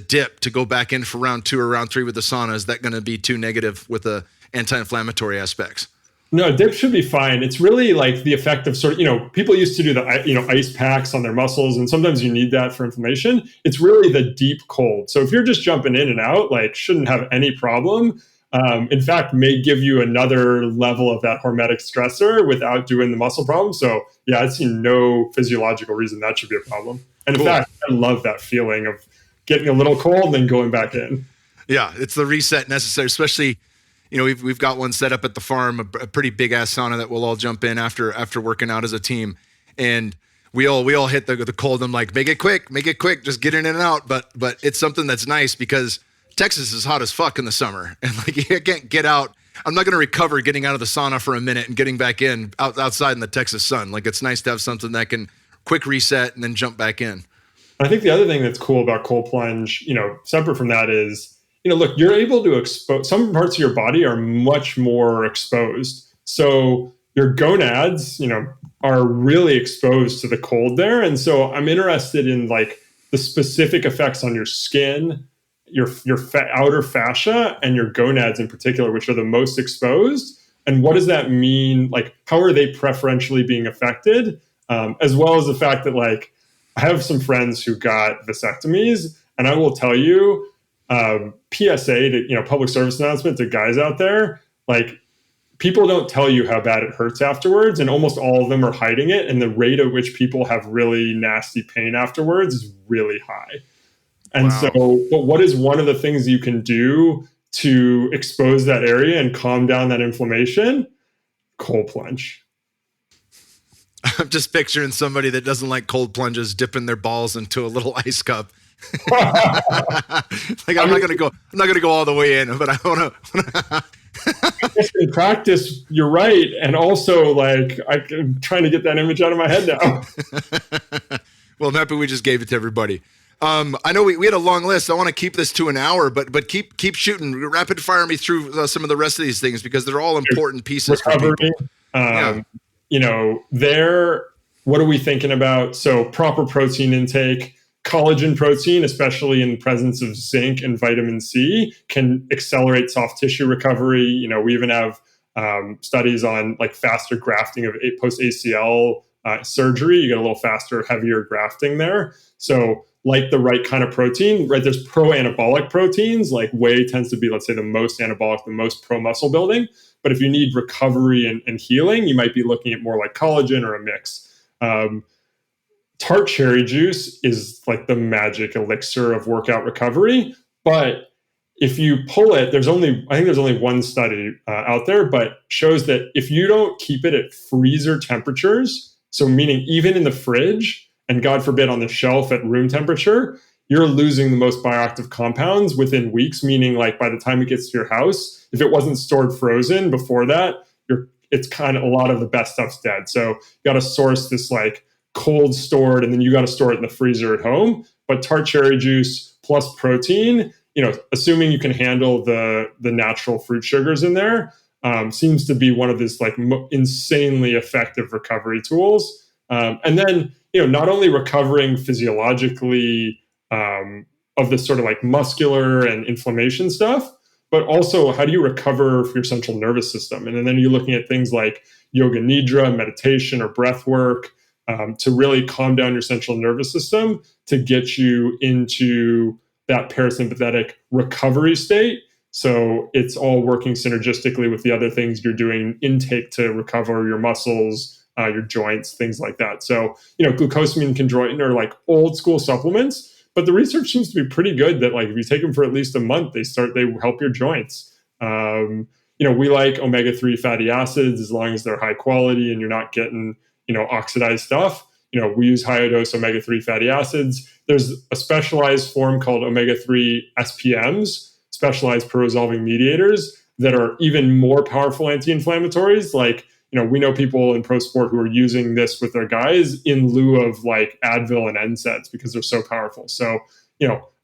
dip, to go back in for round 2 or round 3 with the sauna, is that going to be too negative with the anti-inflammatory aspects? No, dip should be fine. It's really like the effect of sort of, people used to do the, ice packs on their muscles, and sometimes you need that for inflammation. It's really the deep cold. So if you're just jumping in and out, shouldn't have any problem. In fact, may give you another level of that hormetic stressor without doing the muscle problem. So yeah, I see no physiological reason that should be a problem. And in fact, I love that feeling of getting a little cold and then going back in. Yeah, it's the reset necessary, especially, we've got one set up at the farm, a pretty big ass sauna that we'll all jump in after working out as a team. And we all hit the cold. I'm like, make it quick, just get in and out. But it's something that's nice because Texas is hot as fuck in the summer. And like, you can't get out. I'm not going to recover getting out of the sauna for a minute and getting back in outside in the Texas sun. Like, it's nice to have something that can quick reset and then jump back in. I think the other thing that's cool about cold plunge, separate from that is, look, you're able to expose some parts of your body are much more exposed. So your gonads, are really exposed to the cold there. And so I'm interested in like the specific effects on your skin, your outer fascia, and your gonads in particular, which are the most exposed. And what does that mean? Like, how are they preferentially being affected? As well as the fact that, like, I have some friends who got vasectomies, and I will tell you, PSA to, public service announcement to guys out there, like, people don't tell you how bad it hurts afterwards, and almost all of them are hiding it. And the rate at which people have really nasty pain afterwards is really high. And wow. But what is one of the things you can do to expose that area and calm down that inflammation? Cold plunge. I'm just picturing somebody that doesn't like cold plunges dipping their balls into a little ice cup. Like, I'm not gonna go all the way in, but I want to. In practice, you're right, and also, like, I'm trying to get that image out of my head now. Well, I'm happy we just gave it to everybody. I know we had a long list. I want to keep this to an hour, but keep shooting, rapid fire me through some of the rest of these things because they're all important pieces Recovery, for people. What are we thinking about? So proper protein intake. Collagen protein, especially in the presence of zinc and vitamin C, can accelerate soft tissue recovery. We even have studies on like faster grafting of post ACL surgery. You get a little faster, heavier grafting there. So like the right kind of protein, right? There's pro-anabolic proteins, like whey tends to be, let's say, the most anabolic, the most pro-muscle building. But if you need recovery and healing, you might be looking at more like collagen or a mix. Tart cherry juice is like the magic elixir of workout recovery. But if you pull it, there's only one study out there, but shows that if you don't keep it at freezer temperatures, so meaning even in the fridge, and God forbid on the shelf at room temperature, you're losing the most bioactive compounds within weeks, meaning like by the time it gets to your house, if it wasn't stored frozen before that, it's kind of a lot of the best stuff's dead. So you got to source this like cold stored, and then you got to store it in the freezer at home. But tart cherry juice plus protein, assuming you can handle the natural fruit sugars in there, seems to be one of these like insanely effective recovery tools. And then, not only recovering physiologically of this sort of like muscular and inflammation stuff, but also how do you recover for your central nervous system? And then you're looking at things like yoga nidra, meditation, or breath work, to really calm down your central nervous system to get you into that parasympathetic recovery state. So it's all working synergistically with the other things you're doing, intake to recover your muscles, your joints, things like that. So, glucosamine, chondroitin are like old school supplements, but the research seems to be pretty good that like if you take them for at least a month, they help your joints. We like omega-3 fatty acids as long as they're high quality and you're not getting oxidized stuff. We use high dose omega-3 fatty acids. There's a specialized form called omega-3 SPMs, specialized pro-resolving mediators, that are even more powerful anti-inflammatories. Like, we know people in pro sport who are using this with their guys in lieu of like Advil and NSAIDs because they're so powerful. So,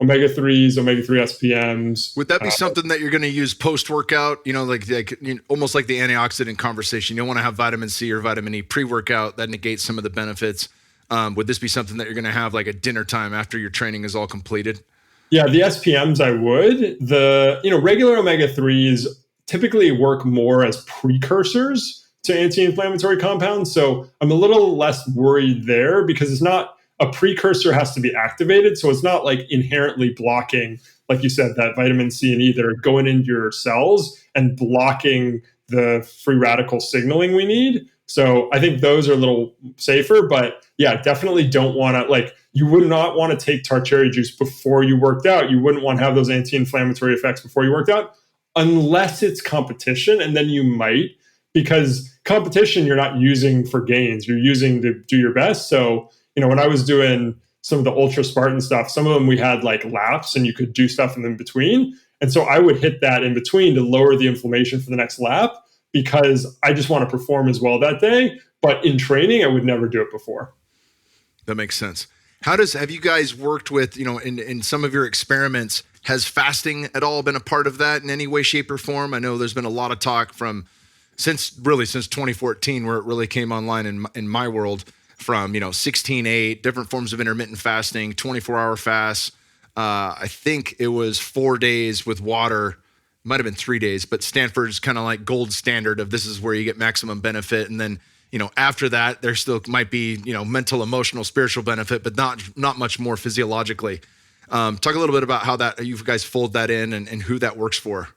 omega-3s, omega-3 SPMs. Would that be something that you're going to use post-workout? Almost like the antioxidant conversation. You don't want to have vitamin C or vitamin E pre-workout. That negates some of the benefits. Would this be something that you're going to have like at dinner time after your training is all completed? Yeah, the SPMs I would. The regular omega-3s typically work more as precursors to anti-inflammatory compounds. So I'm a little less worried there because it's not, a precursor has to be activated. So it's not like inherently blocking, like you said, that vitamin C and E that are going into your cells and blocking the free radical signaling we need. So I think those are a little safer, but yeah, definitely don't want to, like, you would not want to take tart cherry juice before you worked out. You wouldn't want to have those anti-inflammatory effects before you worked out, unless it's competition. And then you might, because competition you're not using for gains, you're using to do your best. So, when I was doing some of the ultra Spartan stuff, some of them we had like laps and you could do stuff in between. And so I would hit that in between to lower the inflammation for the next lap, because I just want to perform as well that day. But in training, I would never do it before. That makes sense. Have you guys worked with, in some of your experiments, has fasting at all been a part of that in any way, shape, or form? I know there's been a lot of talk since 2014, where it really came online in my world, from, 16/8, different forms of intermittent fasting, 24-hour fasts. I think it was 4 days with water, might have been 3 days, but Stanford's kind of like gold standard of this is where you get maximum benefit. And then, after that, there still might be, mental, emotional, spiritual benefit, but not much more physiologically. Talk a little bit about how that you guys fold that in and who that works for.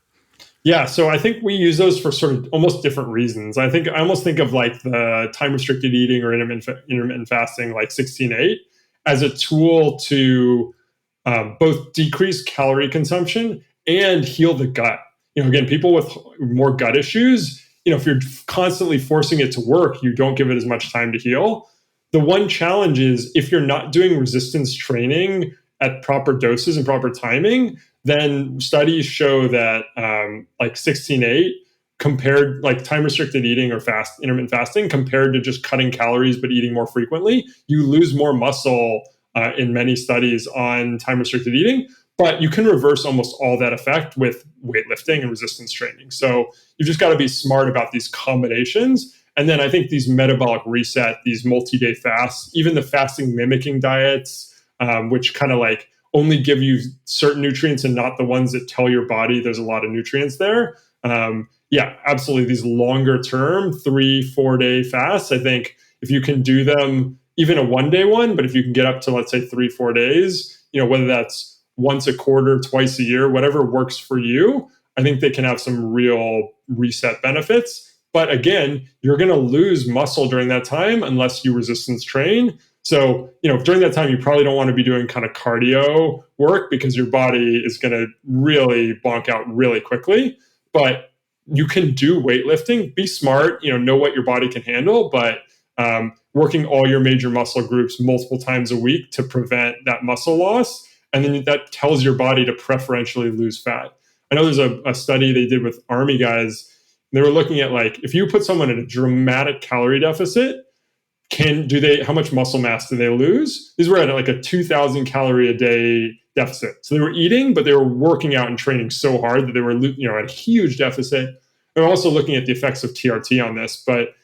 Yeah, so I think we use those for sort of almost different reasons. I almost think of like the time restricted eating or intermittent fasting, like 16/8, as a tool to both decrease calorie consumption and heal the gut. Again, people with more gut issues, if you're constantly forcing it to work, you don't give it as much time to heal. The one challenge is if you're not doing resistance training at proper doses and proper timing, then studies show that like 16/8 compared, like time restricted eating or intermittent fasting compared to just cutting calories but eating more frequently, you lose more muscle in many studies on time restricted eating. But you can reverse almost all that effect with weightlifting and resistance training. So you just got to be smart about these combinations. And then I think these metabolic reset, these multi-day fasts, even the fasting mimicking diets, which kind of like only give you certain nutrients and not the ones that tell your body there's a lot of nutrients there. Yeah, absolutely. These longer term 3-4 day fasts, I think if you can do them, even a 1 day one, but if you can get up to, let's say 3-4 days, whether that's once a quarter, twice a year, whatever works for you, I think they can have some real reset benefits. But again, you're going to lose muscle during that time unless you resistance train. So, during that time, you probably don't want to be doing kind of cardio work because your body is going to really bonk out really quickly. But you can do weightlifting, be smart, know what your body can handle, but working all your major muscle groups multiple times a week to prevent that muscle loss. And then that tells your body to preferentially lose fat. I know there's a study they did with Army guys. They were looking at, like, if you put someone in a dramatic calorie deficit, how much muscle mass do they lose? These were at like a 2,000 calorie a day deficit. So they were eating, but they were working out and training so hard that they were, at a huge deficit. They're also looking at the effects of TRT on this. But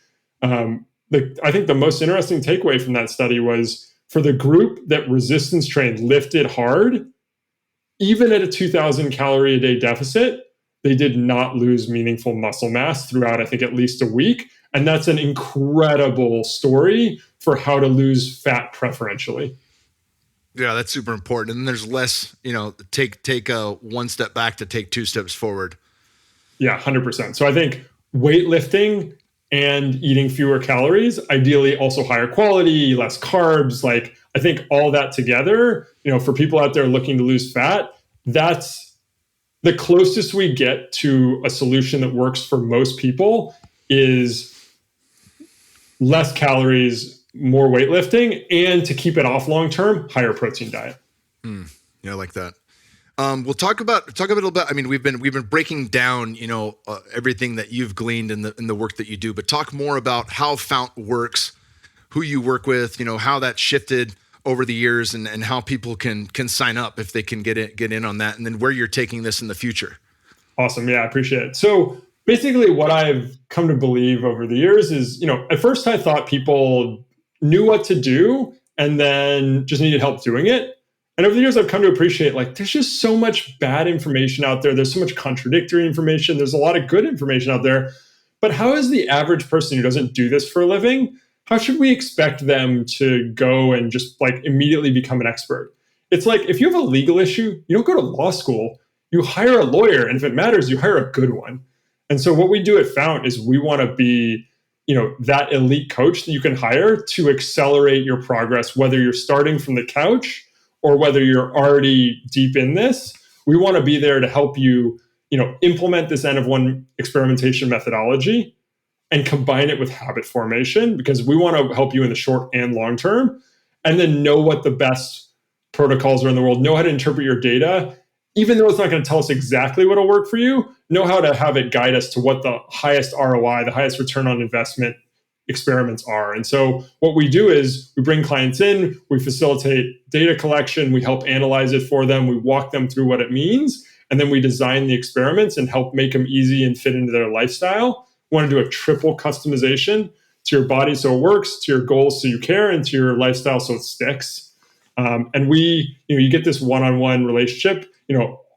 I think the most interesting takeaway from that study was for the group that resistance trained, lifted hard, even at a 2,000 calorie a day deficit, they did not lose meaningful muscle mass throughout, I think, at least a week. And that's an incredible story for how to lose fat preferentially. Yeah, that's super important. And there's less, take a one step back to take 2 steps forward. Yeah, 100%. So I think weightlifting and eating fewer calories, ideally also higher quality, less carbs. Like, I think all that together, for people out there looking to lose fat, that's the closest we get to a solution that works for most people is less calories, more weightlifting, and to keep it off long term, higher protein diet. Yeah, I like that. We'll talk a little bit. I mean, we've been breaking down, everything that you've gleaned in the work that you do, but talk more about how Fount works, who you work with, how that shifted over the years, and how people can sign up if they can get in on that, and then where you're taking this in the future. Awesome. Yeah, I appreciate it. So basically what I've come to believe over the years is, at first I thought people knew what to do and then just needed help doing it. And over the years, I've come to appreciate, like, there's just so much bad information out there. There's so much contradictory information. There's a lot of good information out there. But how is the average person who doesn't do this for a living, how should we expect them to go and just like immediately become an expert? It's like, if you have a legal issue, you don't go to law school. You hire a lawyer. And if it matters, you hire a good one. And so what we do at Fount is we want to be, that elite coach that you can hire to accelerate your progress, whether you're starting from the couch or whether you're already deep in this. We want to be there to help you, implement this N of 1 experimentation methodology and combine it with habit formation, because we want to help you in the short and long term, and then know what the best protocols are in the world, know how to interpret your data, even though it's not going to tell us exactly what will work for you, know how to have it guide us to what the highest ROI, the highest return on investment experiments are. And so what we do is we bring clients in, we facilitate data collection, we help analyze it for them, we walk them through what it means, and then we design the experiments and help make them easy and fit into their lifestyle. We want to do a triple customization to your body so it works, to your goals so you care, and to your lifestyle so it sticks. And you get this one-on-one relationship.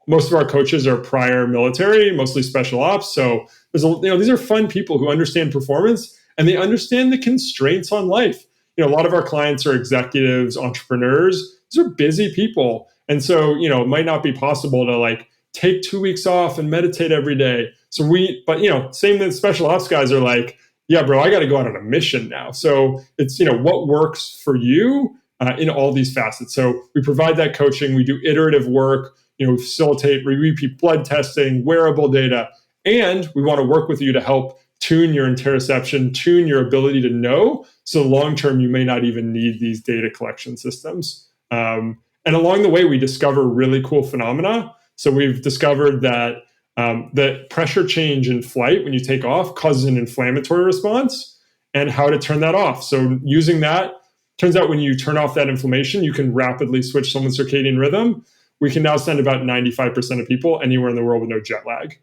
Most of our coaches are prior military, mostly special ops. So these are fun people who understand performance and they understand the constraints on life. A lot of our clients are executives, entrepreneurs. These are busy people. And so, it might not be possible to take 2 weeks off and meditate every day. Same with special ops guys are like, yeah, bro, I got to go out on a mission now. So it's, what works for you in all these facets. So we provide that coaching. We do iterative work, we facilitate repeat blood testing, wearable data, and we want to work with you to help tune your interoception, tune your ability to know. So long-term, you may not even need these data collection systems. And along the way, we discover really cool phenomena. So we've discovered that the pressure change in flight when you take off causes an inflammatory response, and how to turn that off. So using that, turns out when you turn off that inflammation, you can rapidly switch someone's circadian rhythm. We can now send about 95% of people anywhere in the world with no jet lag.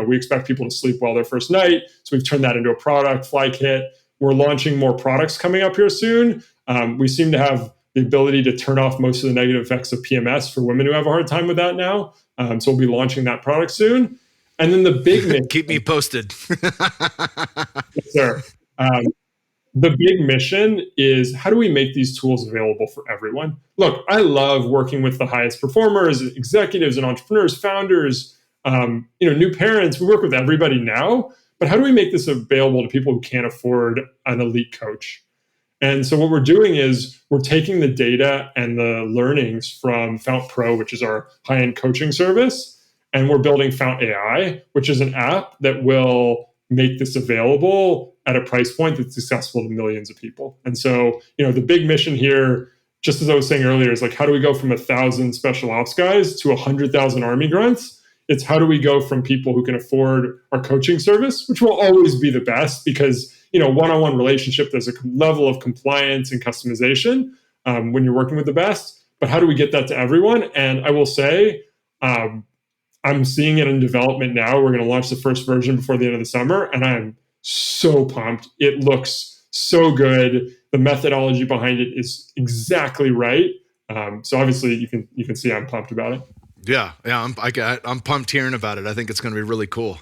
We expect people to sleep well their first night. So we've turned that into a product, FlyKit. We're launching more products coming up here soon. We seem to have the ability to turn off most of the negative effects of PMS for women who have a hard time with that now. So we'll be launching that product soon. And then the big mission, keep me posted. Yes, sir. The big mission is, how do we make these tools available for everyone? Look, I love working with the highest performers, executives and entrepreneurs, founders, new parents. We work with everybody now, but how do we make this available to people who can't afford an elite coach? And so what we're doing is we're taking the data and the learnings from Fount Pro, which is our high-end coaching service, and we're building Fount AI, which is an app that will make this available at a price point that's accessible to millions of people. And so, the big mission here, just as I was saying earlier, is how do we go from 1,000 special ops guys to 100,000 Army grunts? It's how do we go from people who can afford our coaching service, which will always be the best because, one-on-one relationship, there's a level of compliance and customization when you're working with the best. But how do we get that to everyone? And I will say, I'm seeing it in development now. We're going to launch the first version before the end of the summer, and I'm so pumped. It looks so good. The methodology behind it is exactly right. So obviously, you can see I'm pumped about it. Yeah, I'm pumped hearing about it. I think it's going to be really cool.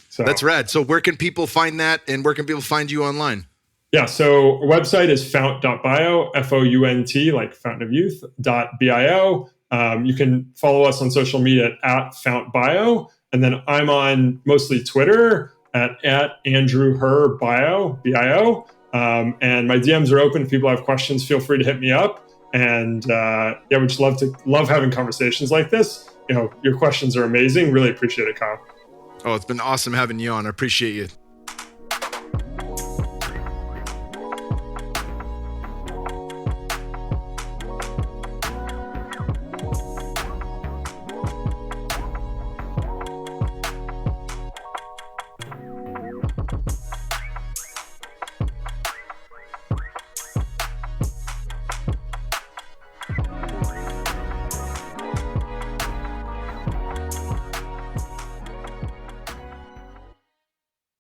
So that's rad. So where can people find that, and where can people find you online? Yeah, so our website is fount.bio, F-O-U-N-T, like Fountain of Youth, .bio. You can follow us on social media at @FountBio. And then I'm on mostly Twitter at Andrew Herr Bio, B-I-O. And my DMs are open. If people have questions, feel free to hit me up. And we just love having conversations like this. Your questions are amazing. Really appreciate it, Kyle. Oh, it's been awesome having you on. I appreciate you.